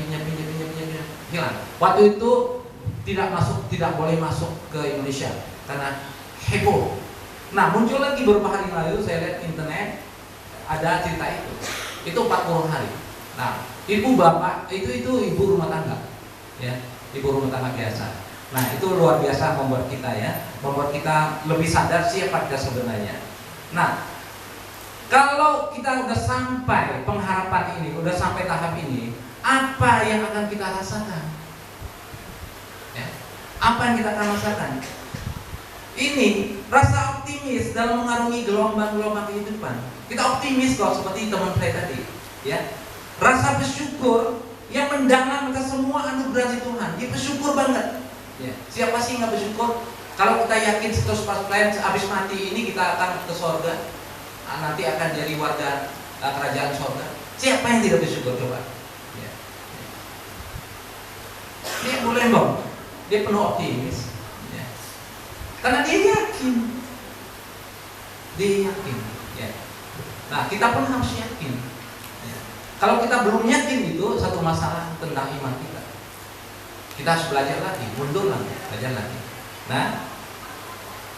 hilang. Waktu itu tidak boleh masuk ke Indonesia karena heboh. Nah, muncul lagi beberapa hari lalu saya lihat internet ada cerita itu 40 hari. Nah, ibu bapak itu ibu rumah tangga, ya, ibu rumah tangga biasa. Nah, itu luar biasa membuat kita membuat kita lebih sadar siapa kita sebenarnya. Nah, kalau kita udah sampai pengharapan ini, udah sampai tahap ini, apa yang akan kita rasakan? Ya, apa yang kita akan rasakan? Ini rasa optimis dalam mengarungi gelombang-gelombang kehidupan. Kita optimis kok, seperti teman saya tadi. Ya, rasa bersyukur yang mendalam atas semua anugerah dari Tuhan. Dia bersyukur banget. Ya, siapa sih nggak bersyukur? Kalau kita yakin 100% habis mati ini kita akan ke surga, nanti akan jadi warga kerajaan surga. Siapa yang tidak bersyukur coba? Ya. Dia boleh dong. Dia penuh optimis. Ya. Karena dia yakin. Dia yakin. Ya. Nah, kita pun harus yakin. Ya. Kalau kita belum yakin itu satu masalah tentang iman kita. Kita harus belajar lagi, mundur lagi, belajar lagi. Nah,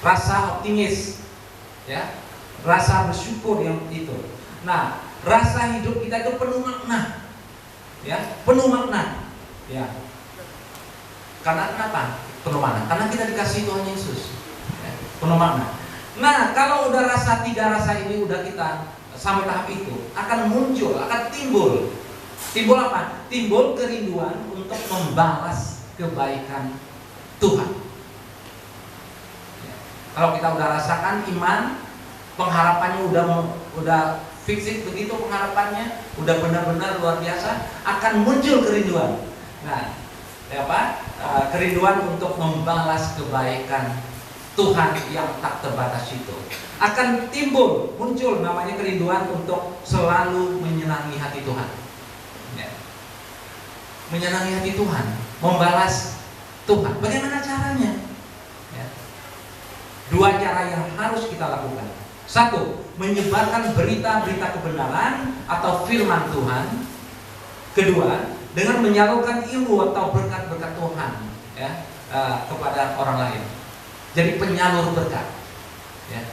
rasa optimis, ya, rasa bersyukur yang itu. Nah, rasa hidup kita itu penuh makna, ya, penuh makna, ya. Karena kenapa? Penuh makna. Karena kita dikasih Tuhan Yesus, ya, penuh makna. Nah, kalau udah rasa tiga rasa ini udah kita sampai tahap itu, akan muncul, akan timbul. Timbul apa? Timbul kerinduan untuk membalas kebaikan Tuhan. Ya. Kalau kita udah rasakan iman, pengharapannya udah fisik begitu pengharapannya, udah benar-benar luar biasa, akan muncul kerinduan. Nah, kerinduan untuk membalas kebaikan Tuhan yang tak terbatas itu. Akan timbul, muncul namanya kerinduan untuk selalu menyenangi hati Tuhan. Ya. Menyenangi hati Tuhan, membalas Tuhan. Bagaimana caranya? Ya. Dua cara yang harus kita lakukan. Satu, menyebarkan berita-berita kebenaran atau firman Tuhan. Kedua, dengan menyalurkan ilmu atau berkat-berkat Tuhan, ya, kepada orang lain. Jadi penyalur berkat. Ya.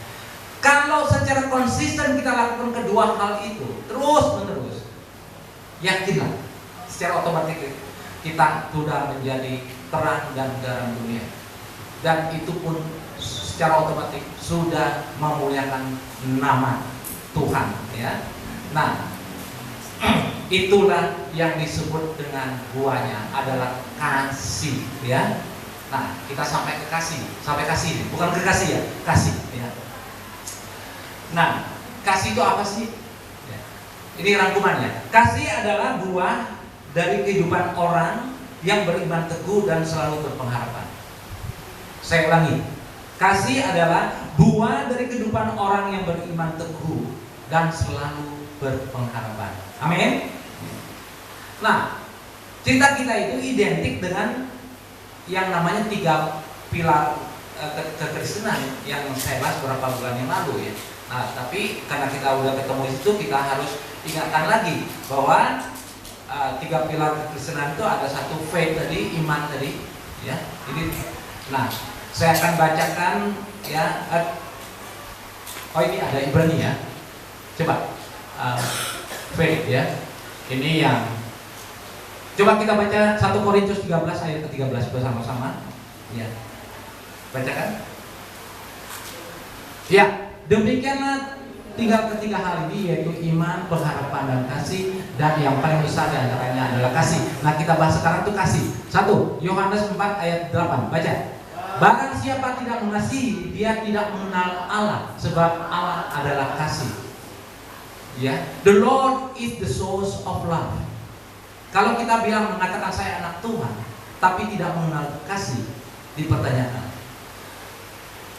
Kalau secara konsisten kita lakukan kedua hal itu terus menerus, yakinlah secara otomatis kita sudah menjadi terang dan garam dunia, dan itu pun secara otomatis sudah memuliakan nama Tuhan, ya. Nah, itulah yang disebut dengan buahnya adalah kasih, ya. Nah, kita sampai ke kasih, bukan ke kasih ya, kasih, ya. Nah, kasih itu apa sih? Ya. Ini rangkumannya. Kasih adalah buah dari kehidupan orang yang beriman teguh dan selalu berpengharapan. Saya ulangi, kasih adalah buah dari kehidupan orang yang beriman teguh dan selalu berpengharapan. Amin. Nah, cerita kita itu identik dengan yang namanya 3 pilar kekristenan yang saya bahas beberapa bulan yang lalu, ya. Nah, tapi karena kita udah ketemu di situ, kita harus ingatkan lagi bahwa 3 pilar kekristenan itu ada satu faith tadi, iman tadi, ya. Ini, nah, saya akan bacakan, ya. Oh, ini ada Ibrani, ya. Coba faith, ya. Ini yang coba kita baca 1 Korintus 13 ayat ke-13 bersama-sama, ya. Bacakan. Ya, demikianlah ketiga hal ini, yaitu iman, pengharapan, dan kasih. Dan yang paling besar di antaranya adalah kasih. Nah, kita bahas sekarang itu kasih. 1 Yohanes 4 ayat 8. Baca. Barang siapa tidak mengasihi, dia tidak mengenal Allah, sebab Allah adalah kasih. Ya, the Lord is the source of love. Kalau kita bilang mengatakan saya anak Tuhan, tapi tidak mengenal kasih, dipertanyakan.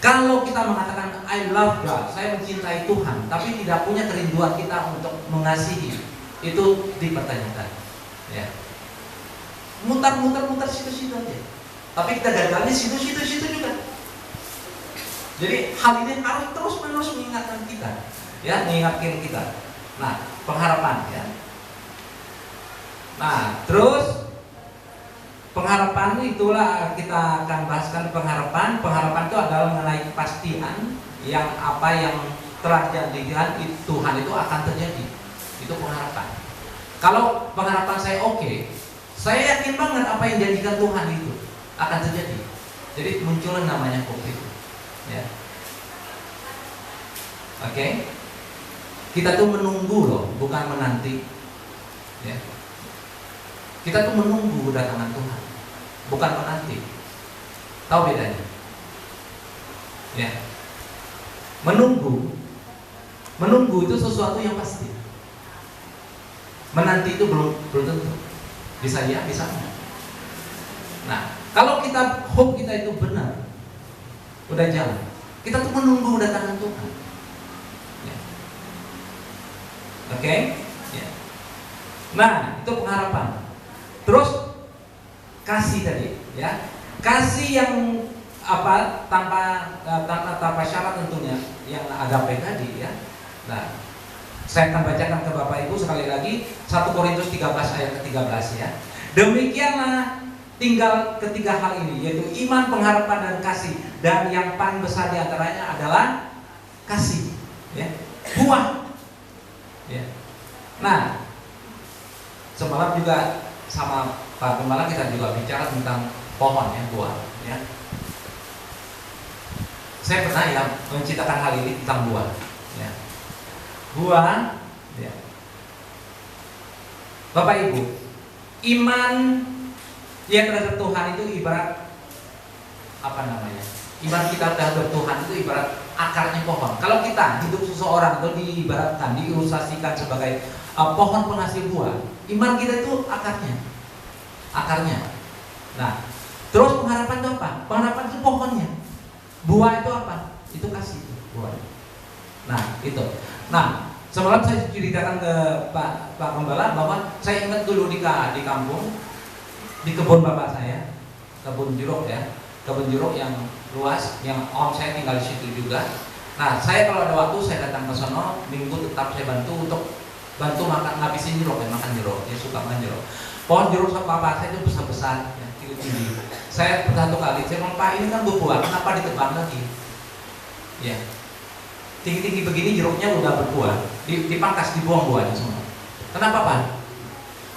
Kalau kita mengatakan I love God, saya mencintai Tuhan, tapi tidak punya kerinduan kita untuk mengasihi, itu dipertanyakan. Ya. Mutar situ-situ aja. Tapi kita gagalnya situ juga. Jadi hal ini harus terus-menerus mengingatkan kita, ya, mengingatkan kita. Nah, pengharapan, ya. Nah, terus pengharapan itulah kita akan bahaskan pengharapan. Pengharapan itu adalah mengenai kepastian yang apa yang telah dijadikan Tuhan itu akan terjadi. Itu pengharapan. Kalau pengharapan saya oke, saya yakin banget apa yang dijadikan Tuhan itu. akan terjadi. Jadi muncullah namanya COVID. Ya. Oke. Kita tuh menunggu loh, bukan menanti. Ya. Kita tuh menunggu kedatangan Tuhan, bukan menanti. Tahu bedanya? Ya. Menunggu itu sesuatu yang pasti. Menanti itu belum tentu. Bisa ya, bisa enggak. Nah, kalau hope kita itu benar, udah jalan, kita tuh menunggu kedatangan Tuhan. Ya. Oke? Ya. Nah, itu pengharapan. Terus kasih tadi, ya. Kasih yang tanpa syarat tentunya, yang agape tadi, ya. Nah, saya akan bacakan ke Bapak Ibu sekali lagi 1 Korintus 13 ayat ke-13, ya. Demikianlah tinggal ketiga hal ini, yaitu iman, pengharapan, dan kasih. Dan yang paling besar di antaranya adalah kasih, ya. Buah, ya. Nah, semalam juga sama Pak Gembala kita juga bicara tentang pohon, ya, buah, ya. Saya pernah ya menceritakan hal ini tentang buah, ya. Buah, ya. Bapak Ibu, iman yang terhadap Tuhan itu ibarat apa namanya? Iman kita terhadap Tuhan itu ibarat akarnya pohon. Kalau kita hidup seseorang itu diibaratkan, diilustrasikan sebagai pohon penghasil buah, iman kita itu akarnya. Nah, terus pengharapan itu apa? Pengharapan itu pohonnya. Buah itu apa? Itu kasih, buah. Nah, itu. Nah, semalam saya ceritakan ke Pak Gembala bahwa saya ingat dulu di kampung, di kebun bapak saya, kebun jeruk, ya, kebun jeruk yang luas, yang om saya tinggal di situ juga. Nah, saya kalau ada waktu saya datang ke sana, minggu tetap saya bantu makan, ngabisin jeruk, ya, makan jeruk, dia suka makan jeruk. Pohon jeruk sama bapak saya itu besar-besar, ya, tinggi. Saya satu kali saya bilang, Pak, ini kan berbuah, kenapa ditebang lagi? Ya, tinggi-tinggi begini jeruknya udah berbuah, dipangkas, dibuang buahnya semua. Kenapa, Pak?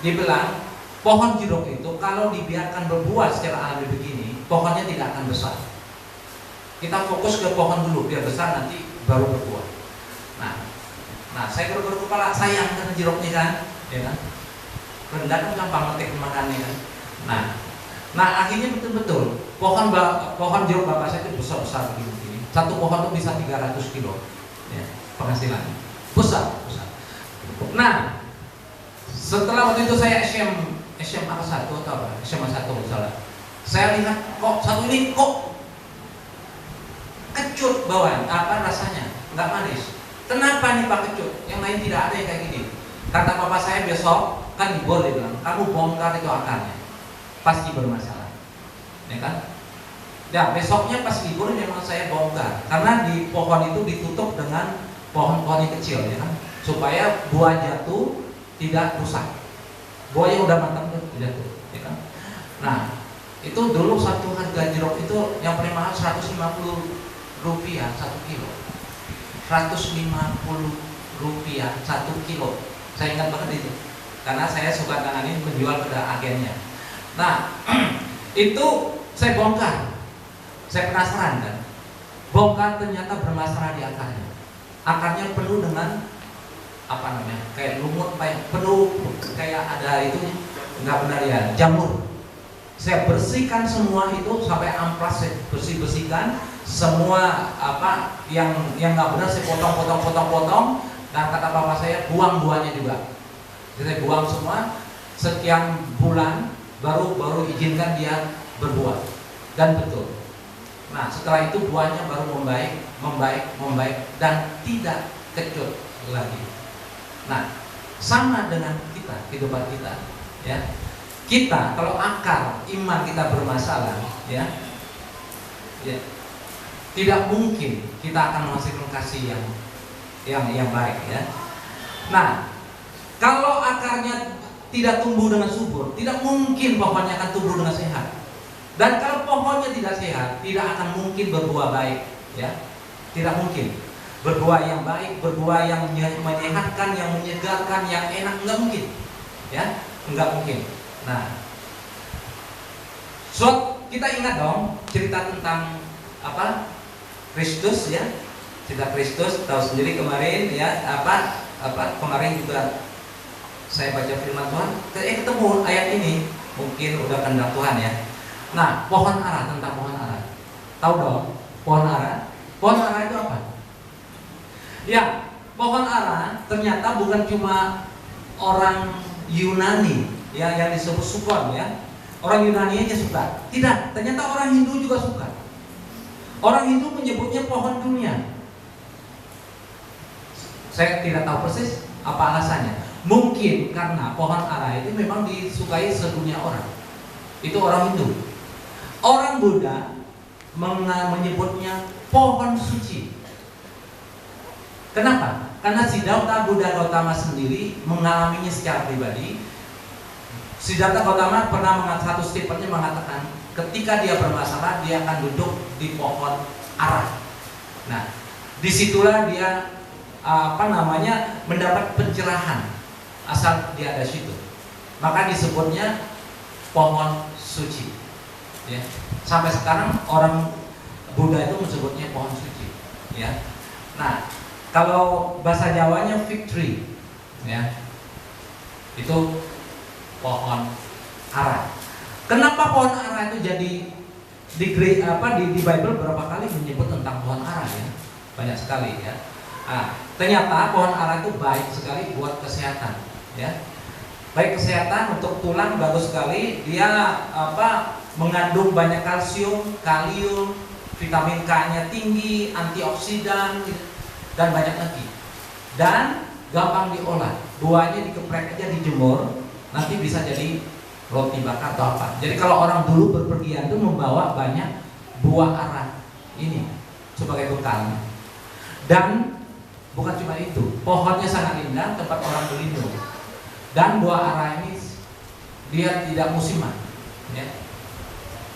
Dia bilang, pohon jeruk itu kalau dibiarkan berbuah secara alami begini, pohonnya tidak akan besar. Kita fokus ke pohon dulu, biar besar nanti baru berbuah. Nah, saya geruk-geruk kepala, sayang karena jeruknya kan, ya kan? Rendah kan gampang metik makannya kan. Nah, akhirnya betul-betul pohon jeruk bapak saya itu besar-besar begini. Satu pohon itu bisa 300 kilo, ya, penghasilannya. Besar. Nah, setelah waktu itu saya SMA 1 atau apa? SMA 1 salah. Saya lihat kok satu ini kok kecut bawaan, apa rasanya? Enggak manis. Kenapa nih Pak kecut? Yang lain tidak ada yang kayak gini. Kata papa saya besok kan dibor, dia bilang, kamu bongkar itu akarnya, pasti bermasalah, ya kan? Ya, besoknya pas libur memang saya bongkar, karena di pohon itu ditutup dengan pohon-pohon yang kecil, ya kan, supaya buah jatuh tidak rusak. Buah yang udah matang itu jatuh, ya kan? Nah, itu dulu satu harga jeruk itu yang paling mahal 150 rupiah 1 kilo. 150 rupiah 1 kilo. Saya ingat banget itu, karena saya suka tanganin menjual pada agennya. Nah, itu saya bongkar. Saya penasaran kan, bongkar ternyata bermasalah di akarnya. Akarnya penuh dengan apa namanya, kayak lumut, penuh kayak ada itunya, nggak benar ya, jamur. Saya bersihkan semua itu sampai amplas, saya bersihkan semua apa yang nggak benar, saya potong. Dan kata bapak saya, buang buahnya juga. Jadi saya buang semua. Sekian bulan baru izinkan dia berbuah. Dan betul. Nah, setelah itu buahnya baru membaik dan tidak kecut lagi. Nah, sama dengan kita, kehidupan kita, ya. Kita kalau akar iman kita bermasalah, ya, tidak mungkin kita akan menghasilkan kasih yang baik, ya. Nah, kalau akarnya tidak tumbuh dengan subur, tidak mungkin pohonnya akan tumbuh dengan sehat. Dan kalau pohonnya tidak sehat, tidak akan mungkin berbuah baik, ya. Tidak mungkin berbuah yang baik, berbuah yang menyehatkan, yang menyegarkan, yang enak, enggak mungkin, ya, enggak mungkin. Nah, kita ingat dong cerita tentang apa? Kristus ya. Cerita Kristus tahu sendiri kemarin ya, kemarin juga saya baca firman Tuhan, ketemu ayat ini, mungkin udah kehendak Tuhan ya. Nah, pohon ara, tentang pohon ara. Tahu dong, pohon ara? Pohon ara itu apa? Ya, pohon ara ternyata bukan cuma orang Yunani ya yang disebut sukon ya. Orang Yunani aja suka. Tidak, ternyata orang Hindu juga suka. Orang Hindu menyebutnya pohon dunia. Saya tidak tahu persis apa alasannya. Mungkin karena pohon ara itu memang disukai sedunia orang. Itu orang Hindu. Orang Buddha menyebutnya pohon suci. Kenapa? Karena Siddhartha Buddha Gautama sendiri mengalaminya secara pribadi. Siddhartha Gautama pernah satu statementnya mengatakan, ketika dia bermasalah dia akan duduk di pohon ara. Nah, disitulah dia mendapat pencerahan asal dia ada situ. Maka disebutnya pohon suci. Ya. Sampai sekarang orang Buddha itu menyebutnya pohon suci. Ya. Nah, kalau bahasa Jawanya fig tree, ya, itu pohon ara. Kenapa pohon ara itu jadi di Bible berapa kali menyebut tentang pohon ara ya? Banyak sekali ya. Nah, ternyata pohon ara itu baik sekali buat kesehatan, ya. Baik kesehatan untuk tulang bagus sekali. Dia mengandung banyak kalsium, kalium, vitamin K-nya tinggi, antioksidan dan banyak lagi. Dan gampang diolah. Buahnya dikeprek aja, dijemur, nanti bisa jadi roti bakar atau apa. Jadi kalau orang dulu berpergian itu membawa banyak buah ara ini sebagai bekal. Dan bukan cuma itu, pohonnya sangat indah, tempat orang berlindung. Dan buah ara ini dia tidak musiman, ya.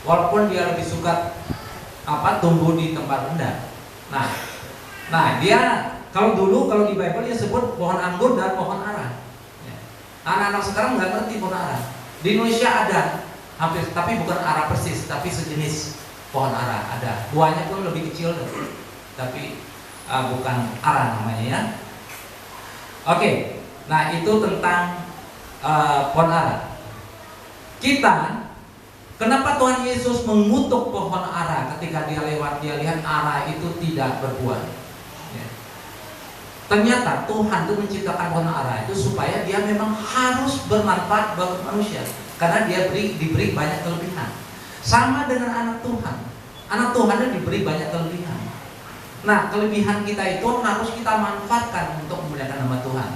Walaupun dia lebih suka tumbuh di tempat rendah. Nah dia kalau di Bible dia sebut pohon anggur dan pohon ara. Ya. Anak-anak sekarang nggak ngerti pohon ara. Di Indonesia ada hampir, tapi bukan ara persis, tapi sejenis pohon ara ada. Buahnya pun lebih kecil, tapi bukan ara namanya ya. Oke, nah itu tentang pohon ara. Kenapa Tuhan Yesus mengutuk pohon ara ketika dia lewat, dia lihat ara itu tidak berbuah? Ya. Ternyata Tuhan itu menciptakan pohon ara itu supaya dia memang harus bermanfaat bagi manusia, karena dia diberi banyak kelebihan. Sama dengan anak Tuhan. Anak Tuhan itu diberi banyak kelebihan. Nah, kelebihan kita itu harus kita manfaatkan untuk memuliakan nama Tuhan.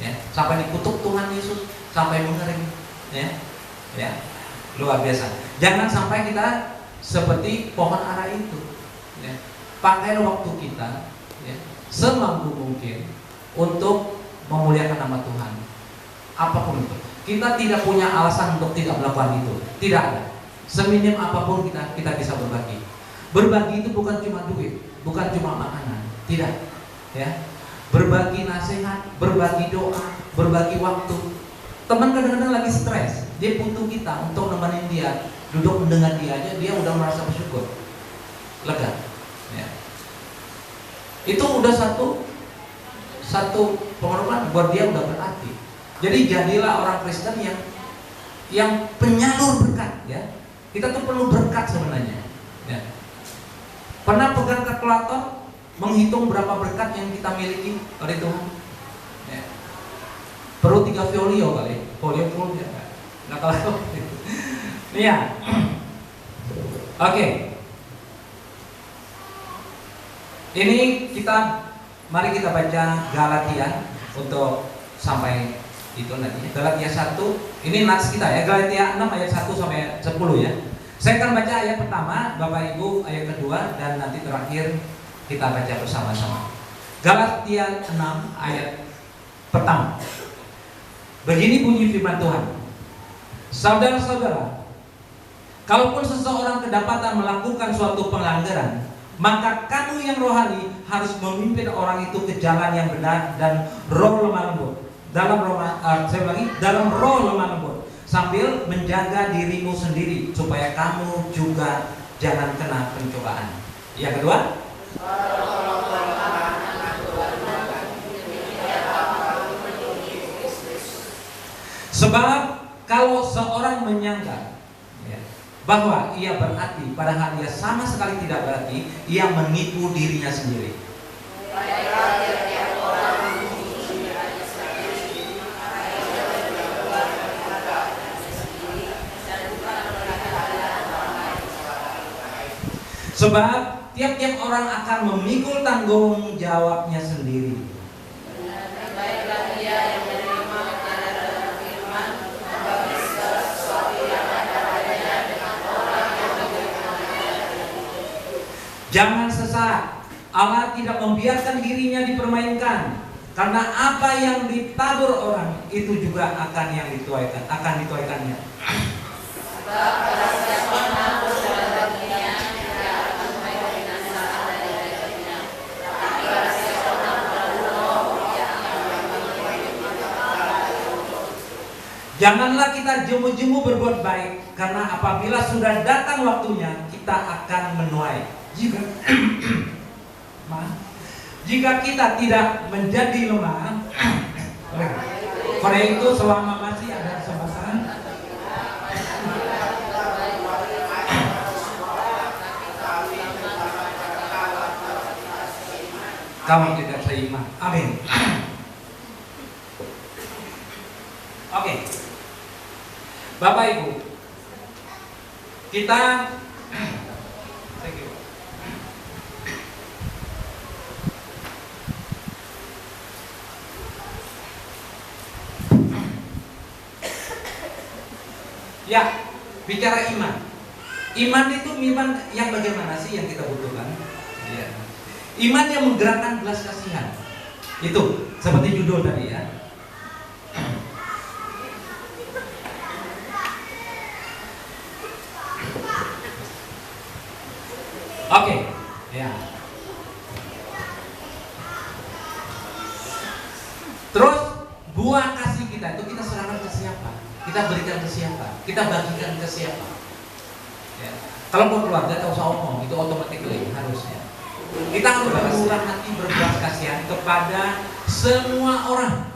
Ya, sampai dikutuk Tuhan Yesus, sampai mengering. Ya, luar biasa. Jangan sampai kita seperti pohon ara itu. Ya. Pakai waktu kita, ya, semampu mungkin untuk memuliakan nama Tuhan. Apapun itu, kita tidak punya alasan untuk tidak melakukan itu. Tidak ada. Seminim apapun kita bisa berbagi. Berbagi itu bukan cuma duit, bukan cuma makanan, tidak. Ya. Berbagi nasihat, berbagi doa, berbagi waktu. Teman kadang-kadang lagi stres, dia butuh kita untuk nemenin dia, duduk mendengar dia aja, dia udah merasa bersyukur, lega. Ya. Itu udah satu pengorbanan buat dia, udah berarti. Jadi jadilah orang Kristen yang penyalur berkat, ya. Kita tuh perlu berkat sebenarnya. Ya. Pernah pegang kalkulator menghitung berapa berkat yang kita miliki oleh Tuhan? Ya. Perlu 3 folio kali, folio full ya. Nggak tahu. Iya. Oke. Ini mari kita baca Galatia untuk sampai itu nanti. Galatia 1, ini nats kita ya, Galatia 6 ayat 1 sampai 10 ya. Saya akan baca ayat pertama, Bapak Ibu ayat kedua, dan nanti terakhir kita baca bersama-sama. Galatia 6 ayat pertama. Begini bunyi firman Tuhan. Saudara-saudara, kalaupun seseorang kedapatan melakukan suatu pelanggaran, maka kamu yang rohani harus memimpin orang itu ke jalan yang benar dan roh lemah lembut. Dalam roh lemah lembut. sambil menjaga dirimu sendiri supaya kamu juga jangan kena pencobaan. Yang kedua, sebab kalau seorang menyangka bahwa ia berarti, padahal ia sama sekali tidak berarti, ia menipu dirinya sendiri. Sebab tiap-tiap orang akan memikul tanggung jawabnya sendiri. Jangan sesat. Allah tidak membiarkan dirinya dipermainkan. Karena apa yang ditabur orang itu juga akan yang dituaikan, akan dituaikannya. Janganlah kita jemu-jemu berbuat baik, karena apabila sudah datang waktunya kita akan menuai. Jika kita tidak menjadi lemah, karena itu selama masih ada kesempatan, kamu tidak seiman. Amin. Oke. Bapak Ibu, kita thank you. Ya, bicara iman. Iman itu iman yang bagaimana sih yang kita butuhkan? Ya. Iman yang menggerakkan belas kasihan. Itu seperti judul tadi ya. Oke, ya. Terus buah kasih kita itu kita serahkan ke siapa? Kita berikan ke siapa? Kita bagikan ke siapa? Ya. Kalau buat keluarga tak usah omong, itu automatically harusnya. Kita harus bermurah hati, berbelas kasihan kepada semua orang.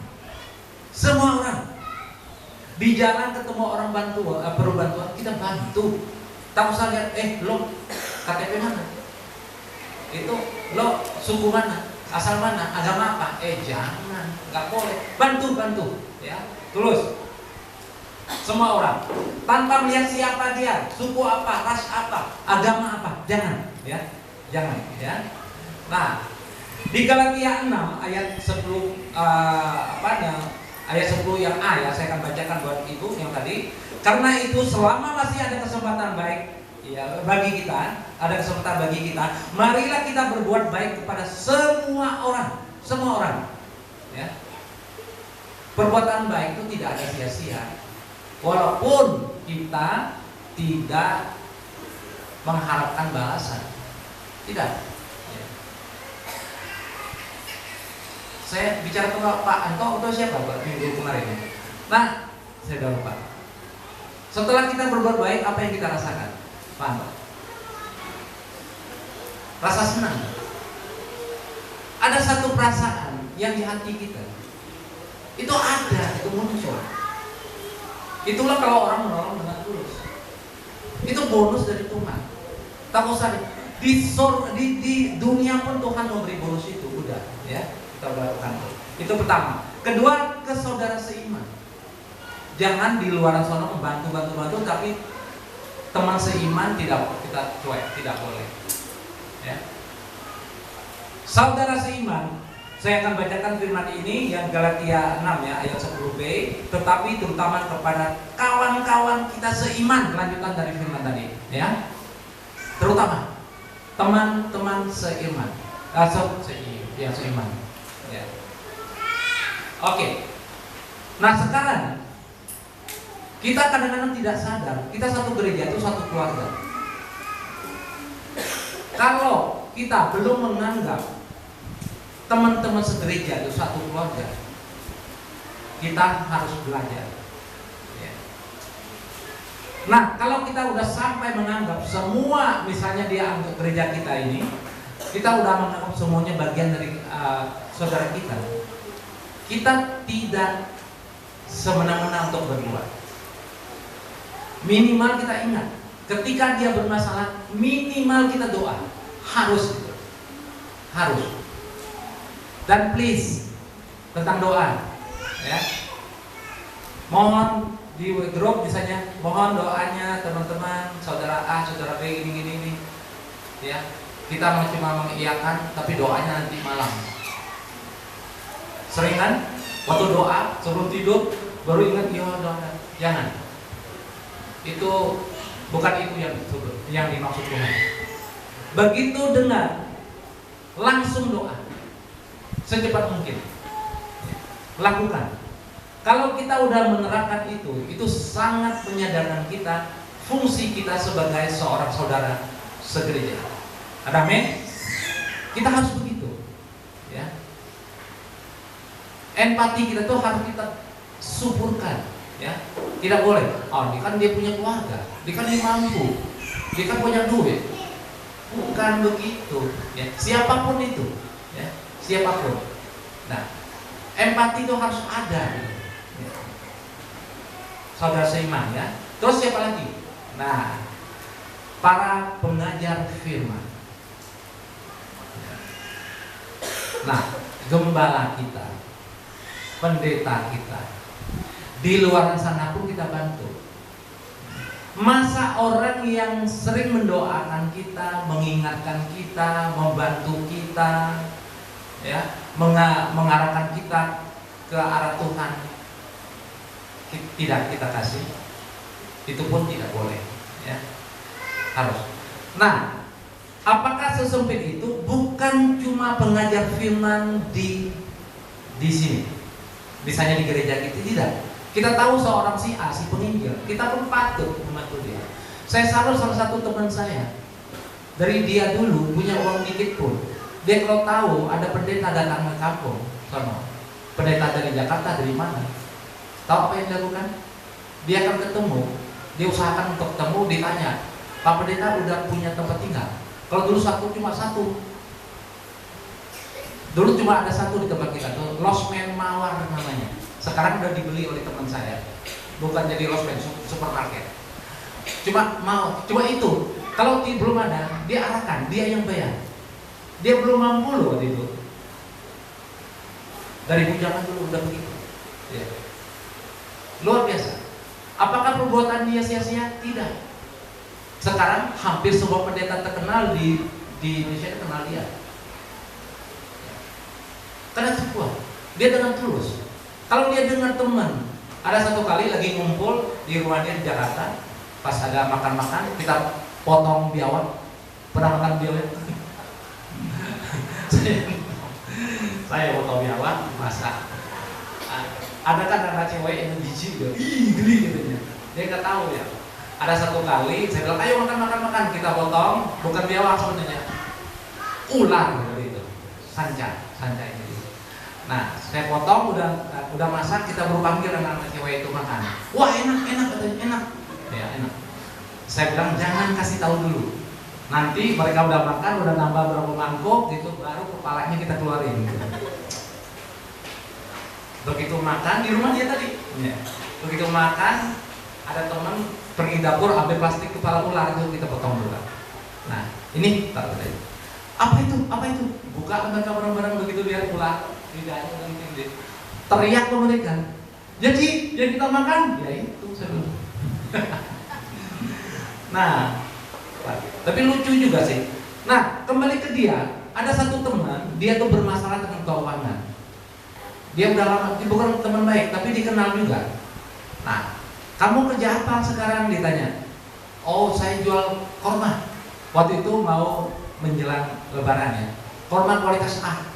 Semua orang. Di jalan ketemu orang perlu bantuan, kita bantu. Tak usah lihat, lo KTP mana? Itu lo suku mana? Asal mana? Agama apa? Jangan, nggak boleh. Bantu, ya. Terus semua orang tanpa melihat siapa dia, suku apa, ras apa, agama apa, jangan, ya, jangan, ya. Nah, di Galatia 6 ayat 10 ayat 10 yang A ya, saya akan bacakan buat ibu yang tadi. Karena itu selama masih ada kesempatan baik ya bagi kita, ada kesempatan bagi kita, marilah kita berbuat baik kepada semua orang, ya. Perbuatan baik itu tidak ada sia-sia, walaupun kita tidak mengharapkan balasan, tidak. Ya. Saya bicara ke Pak Anto atau siapa Pak minggu kemarin ya. Nah, saya udah lupa. Setelah kita berbuat baik, apa yang kita rasakan? Pak Anto? Rasa senang. Ada satu perasaan yang di hati kita. Itu ada, itu muncul. Itulah kalau orang menolong dengan tulus. Itu bonus dari Tuhan. Tak usah di dunia pun Tuhan memberi bonus itu, udah, ya. Kita udah lakukan. Itu pertama. Kedua, ke saudara seiman. Jangan di luar sana membantu, tapi teman seiman tidak kita cuek, tidak boleh. Ya. Saudara seiman, saya akan bacakan firman ini yang Galatia 6 ya ayat 10b, tetapi terutama kepada kawan-kawan kita seiman, kelanjutan dari firman tadi, ya. Terutama teman-teman seiman, seiman. Ya. Oke. Nah, sekarang kita kadang-kadang tidak sadar, kita satu gereja itu satu keluarga. Kalau kita belum menganggap teman-teman segereja itu satu keluarga, kita harus belajar. Ya. Nah, kalau kita udah sampai menganggap semua, misalnya dia anggap gereja kita ini, kita udah menganggap semuanya bagian dari saudara kita. Kita tidak semena-mena untuk berbuat. Minimal kita ingat, ketika dia bermasalah, minimal kita doa. Harus gitu. Harus. Dan please, tentang doa, ya. Mohon di grup misalnya, mohon doanya teman-teman, saudara A, saudara B, ini, ya. Kita cuma mengiyakan, tapi doanya nanti malam. Sering kan? Waktu doa sebelum tidur baru ingat doa. Jangan. Itu bukan itu yang dimaksud Tuhan. Begitu dengar, langsung doa. Secepat mungkin. Lakukan. Kalau kita udah menerapkan itu sangat menyadarkan kita fungsi kita sebagai seorang saudara segereja. Ada amin? Kita harus begitu, ya. Empati kita tuh harus kita suburkan, ya. Tidak boleh. Oh, dia punya keluarga, dia mampu, dia punya duit. Bukan begitu, ya. Siapapun itu, ya. Siapapun. Nah, empati itu harus ada, ya. Saudara seiman, ya. Terus siapa lagi? Nah, para pengajar firman. Nah, gembala kita, pendeta kita, di luar sana pun kita bantu. Masa orang yang sering mendoakan kita, mengingatkan kita, membantu kita, ya, mengarahkan kita ke arah Tuhan, tidak kita kasih, itu pun tidak boleh, ya. Harus. Nah, apakah sesempit itu? Bukan cuma pengajar firman di sini, misalnya di gereja kita, tidak. Kita tahu seorang si A, si penginjil, kita pun patut membantu dia. Saya salut salah satu teman saya, dari dia dulu punya uang dikit pun, dia kalau tahu ada pendeta datang ke kampung, sama pendeta dari Jakarta, dari mana, tahu apa yang dilakukan? Dia akan ketemu, dia usahakan untuk ketemu, ditanya, Pak Pendeta udah punya tempat tinggal? Kalau dulu cuma satu. Dulu cuma ada satu di tempat kita, Losmen Mawar namanya. Sekarang udah dibeli oleh teman saya. Bukan jadi Losmen, supermarket. Cuma itu. Kalau belum ada, dia arahkan, dia yang bayar. Dia belum mampu loh waktu itu. Dari bujangan dulu udah begitu. Ya. Luar biasa. Apakah perbuatan dia sia-sia? Tidak. Sekarang hampir semua pendeta terkenal di Indonesia kenal dia. Karena sebuah, dia dengan tulus. Kalau dia dengan teman, ada satu kali lagi ngumpul di rumah dia di Jakarta, pas ada makan-makan, kita potong biawak. Pernah makan biawak? Saya potong biawak, masak. Ada kan anak cewek yang biji gitu, geli gitu. Dia nggak tahu ya. Ada satu kali saya bilang, ayo makan, kita potong, bukan biawak sebenarnya, ular gitu, sanca ini. Nah, saya potong, udah masak, kita baru panggil anak-anak cewek itu makan. Wah enak katanya, enak. Ya enak. Saya bilang jangan kasih tahu dulu. Nanti mereka udah makan, udah nambah berapa mangkok gitu, baru kepalanya kita keluarin. Gitu. Begitu makan di rumah dia tadi. Ya. Begitu makan, ada teman pergi dapur ambil plastik kepala ular itu kita potong dulu. Nah, ini taruh tadi. Apa itu? Buka mereka barang-barang begitu lihat ular, lidahnya gede. Teriak ke mereka. Jadi yang kita makan, ya itu saya bilang. Nah, tapi lucu juga sih. Nah, kembali ke dia, ada satu teman, dia tuh bermasalah dengan keuangan. Dia udah lama, dia bukan teman baik, tapi dikenal juga. Nah, kamu kerja apa sekarang? Ditanya. Oh, saya jual korma. Waktu itu mau menjelang lebaran ya. Korma kualitas A.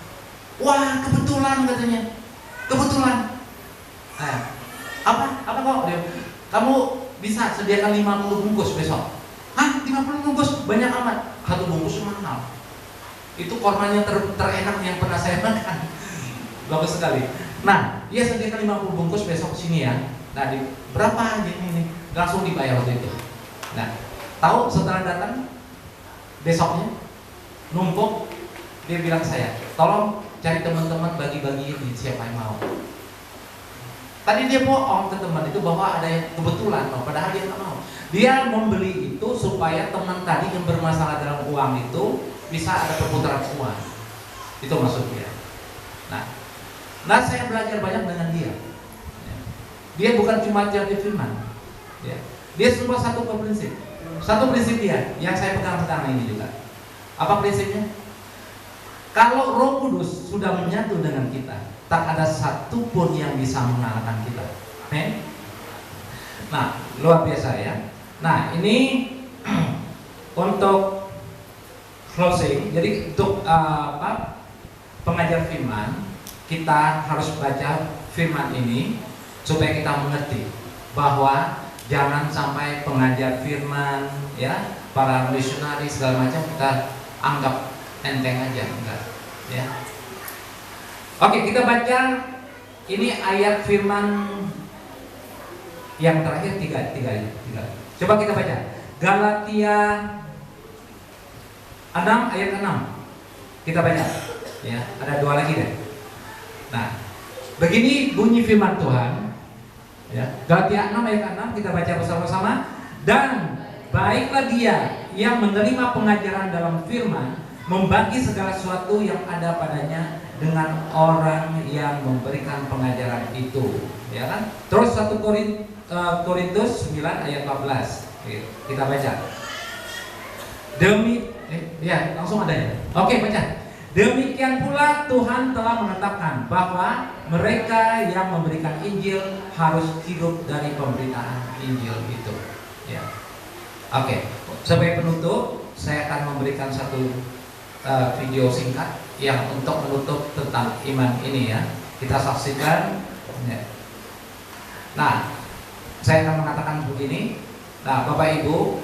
Wah, kebetulan katanya. Kebetulan. Nah, apa kok? Dia, kamu bisa sediakan 50 bungkus besok. Hah? 50 bungkus? Banyak amat. Satu bungkus mahal. Itu kormanya terenak yang pernah saya makan. Bagus sekali. Nah, dia sediakan 50 bungkus besok sini ya. Nah, berapa aja ini? Langsung dibayar waktu itu. Nah, tahu setelah datang besoknya numpuk, dia bilang saya, tolong cari teman-teman bagi-bagi ini siapa yang mau. Tadi dia bohong ke teman itu bahwa ada yang kebetulan, padahal dia nggak mau. Dia membeli itu supaya teman tadi yang bermasalah dalam uang itu bisa ada perputaran uang. Itu maksudnya. Nah, saya belajar banyak dengan dia. Dia bukan cuma jadi firman. Dia semua satu prinsip. Satu prinsip dia yang saya pegang-pegang ini juga. Apa prinsipnya? Kalau Roh Kudus sudah menyatu dengan kita, tak ada satupun yang bisa mengalahkan kita. Amen. Nah, luar biasa ya. Nah, ini untuk closing. Jadi untuk pengajar firman, kita harus baca firman ini supaya kita mengerti bahwa jangan sampai pengajar firman, ya, para misionaris segala macam kita anggap enteng aja, enggak, ya. Oke, kita baca ini ayat firman yang terakhir tiga. Coba kita baca Galatia 6 ayat 6. Kita baca, ya. Ada 2 lagi deh. Nah, begini bunyi firman Tuhan, ya. Galatia 6 ayat 6 kita baca bersama-sama. Dan baiklah dia yang menerima pengajaran dalam firman, membagi segala sesuatu yang ada padanya dengan orang yang memberikan pengajaran itu, ya kan? Terus 1 Korintus 9 ayat 14. Kita baca. Langsung ada ya. Oke, baca. Demikian pula Tuhan telah menetapkan bahwa mereka yang memberikan Injil harus hidup dari pemberitaan Injil itu, ya. Oke, sebagai penutup saya akan memberikan satu video singkat yang untuk menutup tentang iman ini, ya. Kita saksikan, ya. Nah, saya akan mengatakan begini. Nah, Bapak Ibu,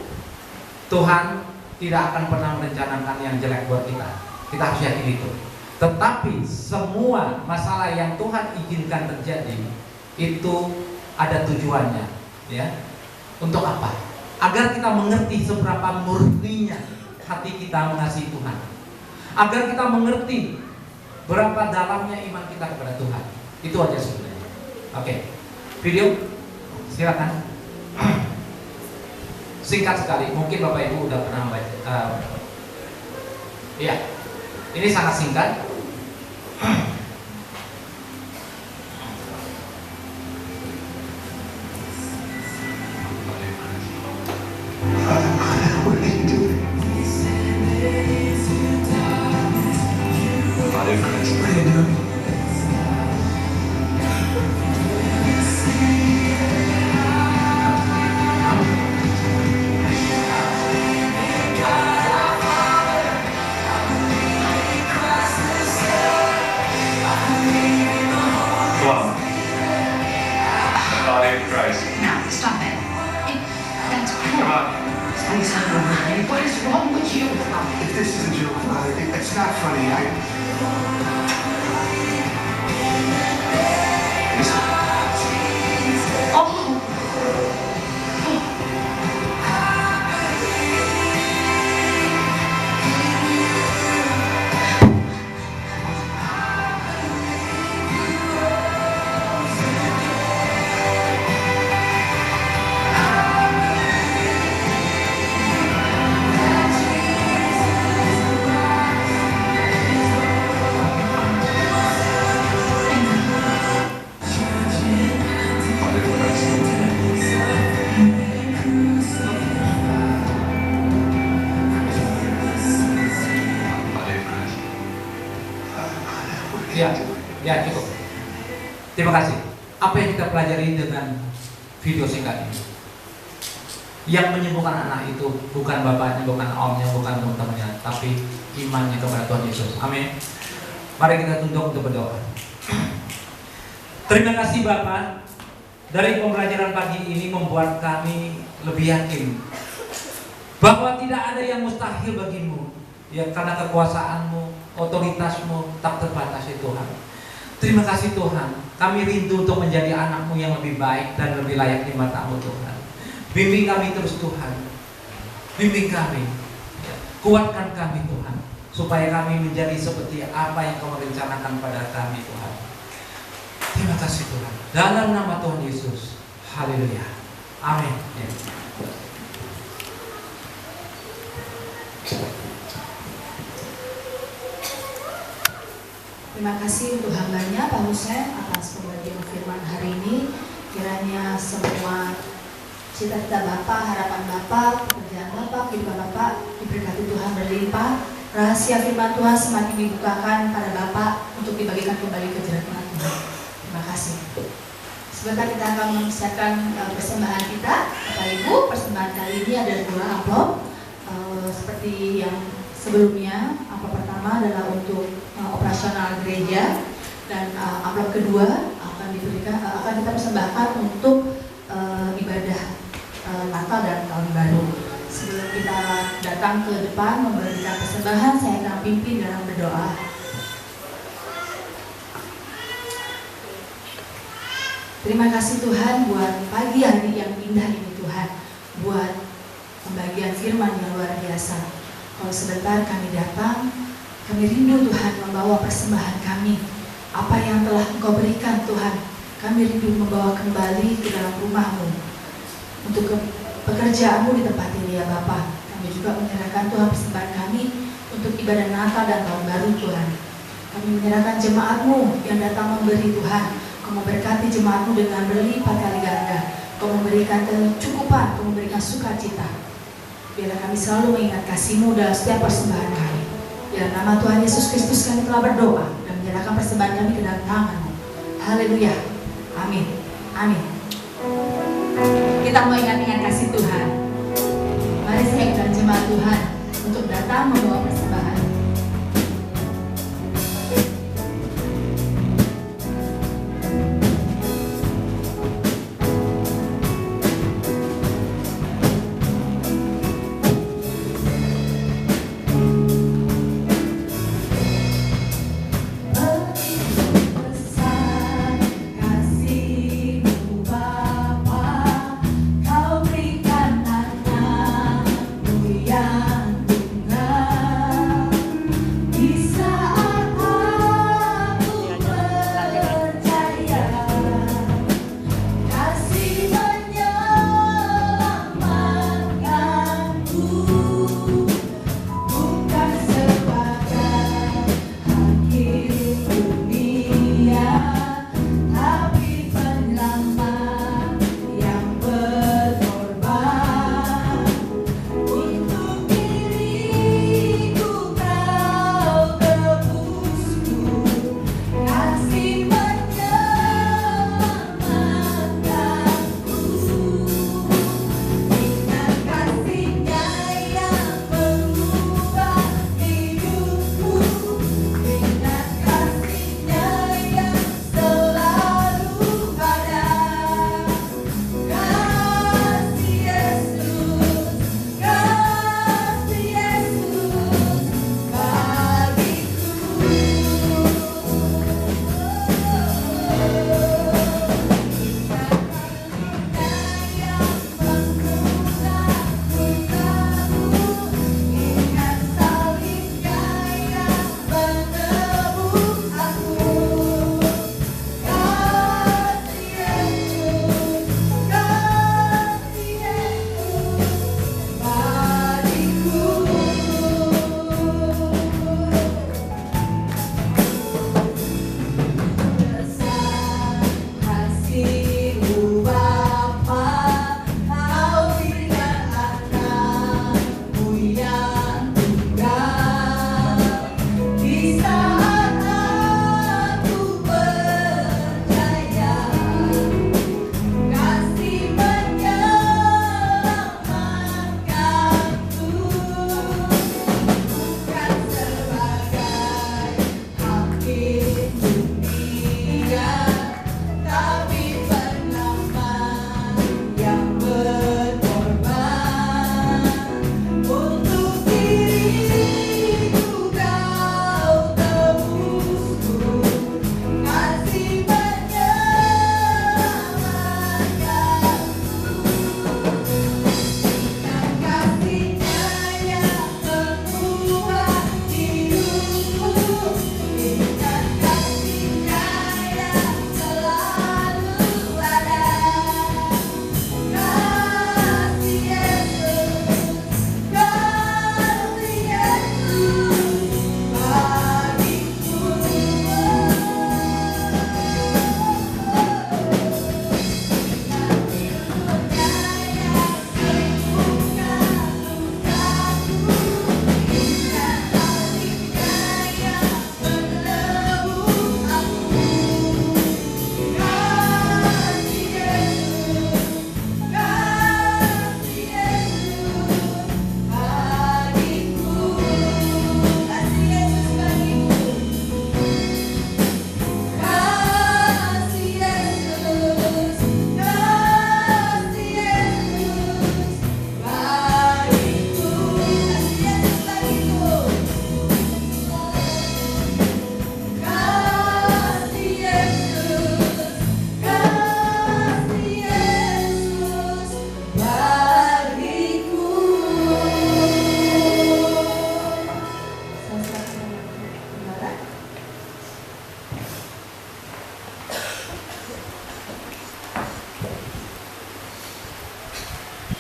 Tuhan tidak akan pernah merencanakan yang jelek buat kita. Kita harus yakin itu. Tetapi semua masalah yang Tuhan izinkan terjadi itu ada tujuannya, ya. Untuk apa? Agar kita mengerti seberapa murninya hati kita mengasihi Tuhan. Agar kita mengerti berapa dalamnya iman kita kepada Tuhan. Itu aja sebenarnya. Oke. Video silakan. Singkat sekali, mungkin Bapak Ibu udah pernah baca. Iya, ini sangat singkat. Ya cukup. Terima kasih. Apa yang kita pelajari dengan video singkat ini? Yang menyembuhkan anak itu bukan bapaknya, bukan omnya, bukan teman-temannya, tapi imannya kepada Tuhan Yesus. Amin. Mari kita tunduk untuk berdoa. Terima kasih Bapak. Dari pembelajaran pagi ini membuat kami lebih yakin bahwa tidak ada yang mustahil bagimu, ya, karena kekuasaanmu, otoritasmu tak terbatas ya Tuhan. Terima kasih Tuhan, kami rindu untuk menjadi anak-Mu yang lebih baik dan lebih layak di mata-Mu Tuhan. Bimbing kami terus Tuhan, bimbing kami, kuatkan kami Tuhan, supaya kami menjadi seperti apa yang Kau rencanakan pada kami Tuhan. Terima kasih Tuhan, dalam nama Tuhan Yesus, haleluya, amin. Terima kasih untuk hambanya Pak Husen atas pembagian firman hari ini. Kiranya semua cita-cita Bapak, harapan Bapak, pekerjaan Bapak, kehidupan Bapak diberkati Tuhan berlimpah. Rahasia firman Tuhan semakin dibukakan pada Bapak untuk dibagikan kembali ke jemaat Tuhan. Terima kasih. Sebentar kita akan mempersiapkan persembahan kita, Bapak Ibu. Persembahan kali ini ada 2 amplop seperti yang sebelumnya. Amplop pertama adalah untuk operasional gereja, dan amplop kedua akan kita persembahkan untuk ibadah Natal dan Tahun Baru. Sebelum kita datang ke depan memberikan persembahan, saya akan pimpin dalam berdoa. Terima kasih Tuhan buat pagi hari yang indah ini Tuhan, buat pembagian firman yang luar biasa. Kalau sebentar kami datang, kami rindu Tuhan membawa persembahan kami, apa yang telah Engkau berikan Tuhan, kami rindu membawa kembali ke dalam rumah-Mu, untuk pekerjaan-Mu di tempat ini ya Bapa. Kami juga menyerahkan Tuhan persembahan kami untuk ibadah Natal dan Tahun Baru Tuhan. Kami menyerahkan jemaat-Mu yang datang memberi Tuhan. Kau memberkati jemaat-Mu dengan berlipat kali ganda. Kau memberikan kecukupan, Kau memberikan sukacita. Biarlah kami selalu mengingat kasih-Mu dalam setiap persembahan kami. Dalam nama Tuhan Yesus Kristus kami telah berdoa dan menyerahkan persembahan kami ke dalam tangan-Mu. Haleluya. Amin. Amin. Kita mau ingat-ingat kasih Tuhan. Mari saya undang jemaat Tuhan untuk datang membawa persembahan.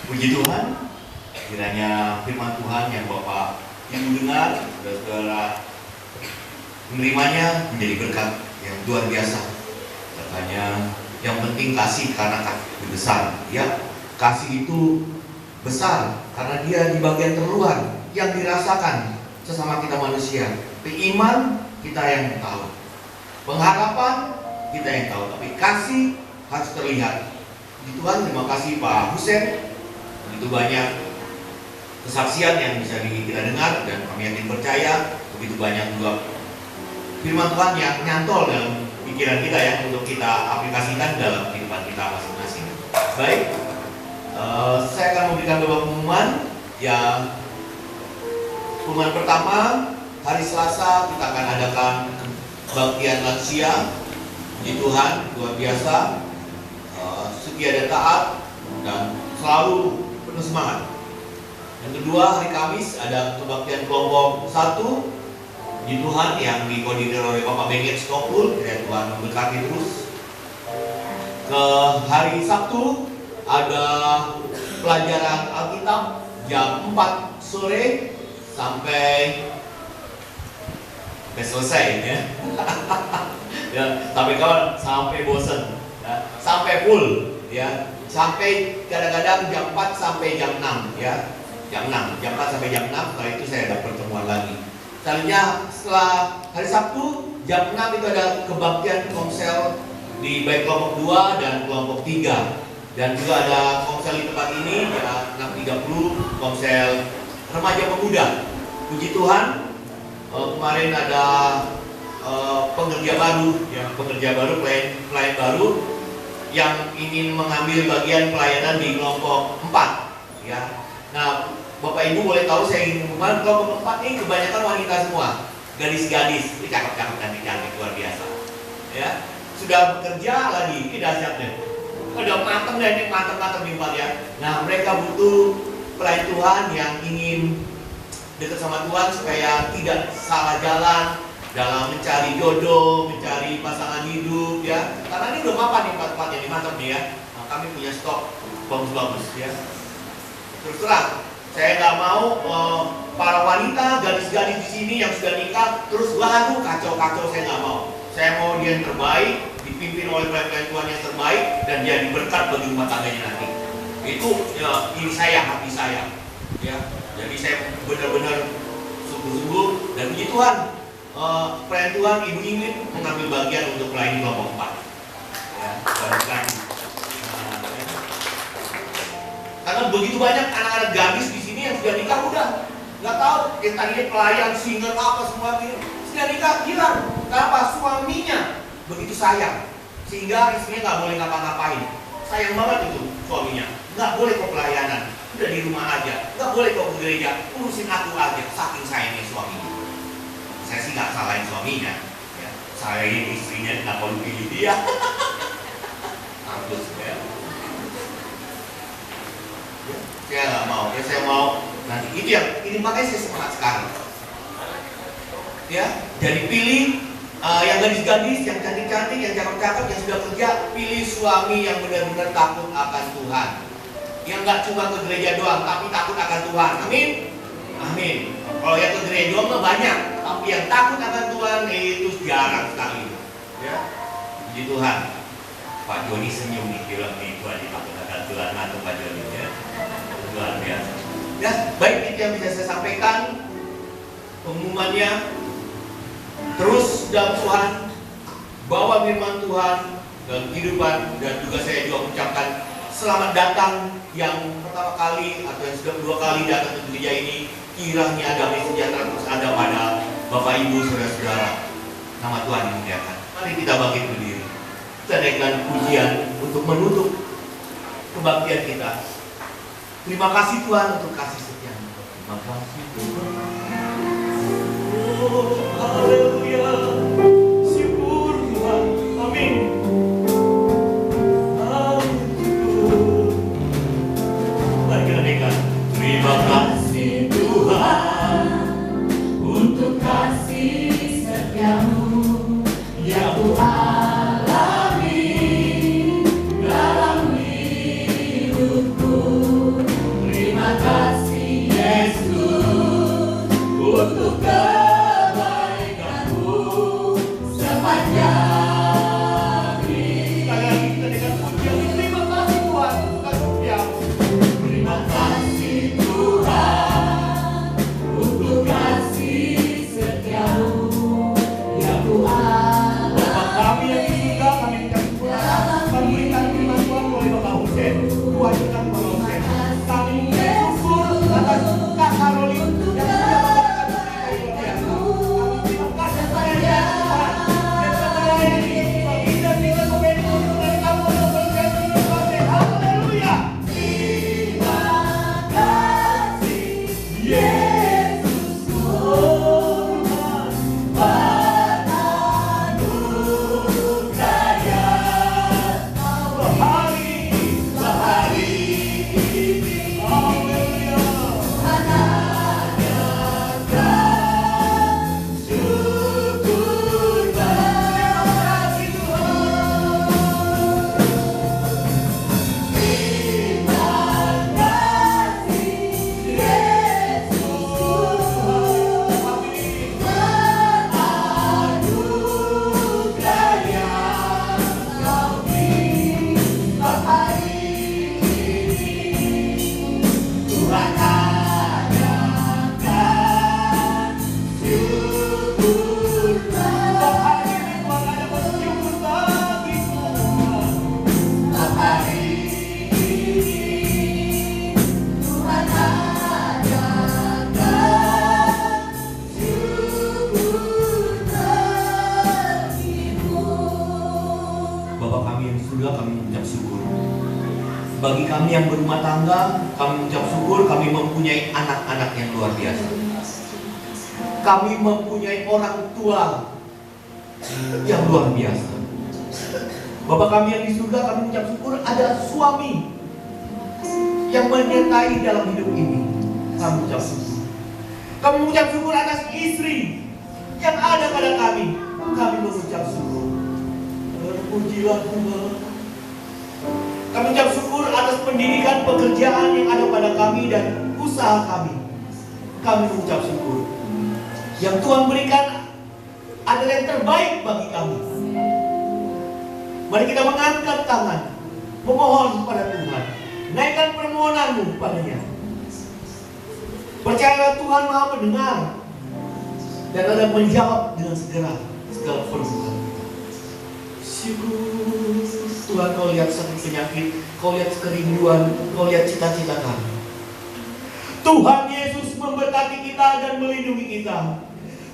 Puji Tuhan, kiranya firman Tuhan yang Bapak Ibu dengar, saudara-saudara menerimanya menjadi berkat yang luar biasa. Katanya yang penting kasih karena kasih besar. Ya, kasih itu besar karena dia di bagian terluar yang dirasakan sesama kita manusia. Iman kita yang tahu, pengharapan kita yang tahu, tapi kasih harus terlihat. Puji Tuhan, terima kasih Pak Husen. Begitu banyak kesaksian yang bisa kita dengar dan kami yakin percaya. Begitu banyak juga firman Tuhan yang nyantol dalam pikiran kita ya, untuk kita aplikasikan dalam kehidupan kita masing-masing. Baik, saya akan memberikan beberapa pengumuman. Yang pengumuman pertama, hari Selasa kita akan adakan kebaktian lansia. Puji Tuhan, luar biasa, setia dan taat dan selalu penuh semangat. Yang kedua, hari Kamis ada kebaktian kelompok 1 di Tuhan yang dikoordinir oleh Bapak Benget Stokul. Ya, Tuhan memberkati terus. Ke hari Sabtu ada pelajaran Alkitab jam 4 sore sampai selesai ya. Ya, sampai kawan sampai bosan ya, sampai full ya, sampai kadang-kadang jam 4 sampai jam 6 ya. Jam 4 sampai jam 6, setelah itu saya ada pertemuan lagi. Selanjutnya setelah hari Sabtu jam 6 itu ada kebaktian komsel di baik kelompok 2 dan kelompok 3. Dan juga ada komsel di tempat ini jam 6.30, komsel remaja pemuda. Puji Tuhan, kemarin ada pekerja baru, ya, pelayan baru yang ingin mengambil bagian pelayanan di kelompok 4 ya. Nah, Bapak Ibu boleh tahu, saya ingin mengumumkan kelompok 4 ini kebanyakan wanita semua, gadis-gadis, ini cakep-cakep dan cantik luar biasa. Ya, sudah bekerja lagi, ini dahsyatnya. Udah mateng dan ini mateng-mateng di tempat ya. Nah, mereka butuh pelayan Tuhan yang ingin dekat sama Tuhan supaya tidak salah jalan dalam mencari jodoh, mencari pasangan hidup ya. Karena ini udah mapan nih tempat-tempat yang mantap nih ya. Nah, kami punya stok bagus-bagus ya. Terus terang, saya nggak mau para wanita, gadis-gadis di sini yang sudah nikah terus waduh kacau-kacau, saya nggak mau. Saya mau dia yang terbaik, dipimpin oleh pelayan Tuhan yang terbaik, dan jadi berkat bagi rumah tangganya nanti. Itu ya, ini saya, hati saya. Ya, jadi saya benar-benar sungguh-sungguh dan puji Tuhan. Pelayan Tuhan Ibu Ingrid mengambil bagian untuk melayani kelompok 4. Ya, berkat. Karena begitu banyak anak-anak gadis di sini yang sudah nikah muda, nggak tahu yang tadinya pelayan, single apa semua gitu, sudah nikah hilang. Kenapa? Suaminya begitu sayang sehingga istrinya nggak boleh ngapa-ngapain. Sayang banget itu suaminya, nggak boleh kok pelayanan, udah di rumah aja, nggak boleh kok ke gereja, urusin aku aja, saking sayangnya suaminya. Saya sih nggak salahin suaminya, ya. Saya ini istrinya, kenapa lu pilih dia? Harus ya. Saya nggak mau, ya saya mau nanti itu yang ini, makanya saya semangat sekali. Ya, jadi pilih yang gadis-gadis, yang cantik-cantik, yang cakep-cakep, yang sudah kerja, pilih suami yang benar-benar takut akan Tuhan, yang nggak cuma ke gereja doang, tapi takut akan Tuhan. Amin, amin. Kalau yang ke gereja doang mah banyak, tapi yang takut akan Tuhan itu jarang sekali. Ya, puji Tuhan. Pak Joni senyum nih, bilang nih, Tuhan takut akan Tuhan, ngantuk Pak Joni ya. Luar biasa. Ya, baik, itu yang bisa saya sampaikan pengumumannya. Terus dalam Tuhan, bawa firman Tuhan dalam kehidupan, dan juga saya juga mengucapkan selamat datang yang pertama kali atau yang sudah kedua kali datang ke gereja ini. Kiranya damai sejahtera terus ada pada Bapak Ibu saudara-saudara. Nama Tuhan dimuliakan. Mari kita bangkit berdiri. Kita naikkan pujian untuk menutup kebaktian kita. Terima kasih Tuhan untuk kasih setia-Mu. Terima kasih Tuhan. Oh, haleluya. Syukur Tuhan. Amin. Mari kita naikkan. Terima kasih Tuhan untuk kasih setia-Mu yang Ku alami dalam hidupku. di surga, kami mengucap syukur. Bagi kami yang berumah tangga, kami mengucap syukur, kami mempunyai anak-anak yang luar biasa. Kami mempunyai orang tua yang luar biasa. Bapak kami yang di surga, kami mengucap syukur ada suami yang menyertai dalam hidup ini. Kami mengucap syukur. Kami mengucap syukur atas istri yang ada pada kami. Kami mengucap syukur. Terpujilah Tuhan. Kami mengucap syukur atas pendidikan pekerjaan yang ada pada kami dan usaha kami. Kami mengucap syukur. Yang Tuhan berikan adalah yang terbaik bagi kami. Mari kita mengangkat tangan, memohon kepada Tuhan. Naikkan permohonanmu padanya. Percayalah Tuhan Maha mendengar dan ada menjawab dengan segera segala permohonan kita. Syukur Tuhan, kau lihat sakit penyakit, kau lihat kerinduan, kau lihat cita-cita kami. Tuhan Yesus memberkati kita dan melindungi kita.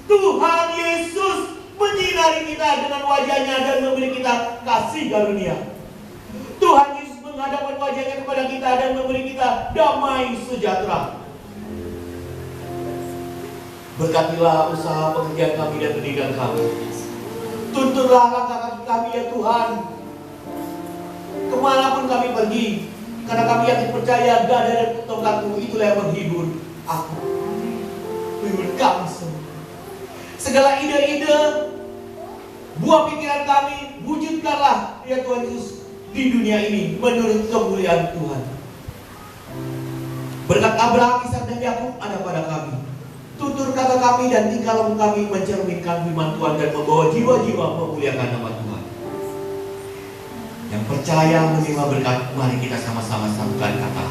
Tuhan Yesus menyinari kita dengan wajahnya dan memberi kita kasih karunia. Tuhan Yesus menghadapkan wajahnya kepada kita dan memberi kita damai sejahtera. Berkatilah usaha pekerjaan kami dan pendidikan kami. Tuntunlah langkah kaki kami ya Tuhan, kemanapun kami pergi, karena kami yakin percaya gada dan tongkatmu itulah yang menghibur aku, menghibur kami semua. Segala ide-ide, buah pikiran kami, wujudkanlah ya Tuhan Yesus di dunia ini menurut kemuliaan Tuhan. Berkat Abraham, Ishak dan Yakub ada pada kami. Tutur kata kami dan tingkah laku kami mencerminkan firman Tuhan dan membawa jiwa-jiwa memuliakan nama Tuhan. Yang percaya menerima berkat, mari kita sama-sama satukan kata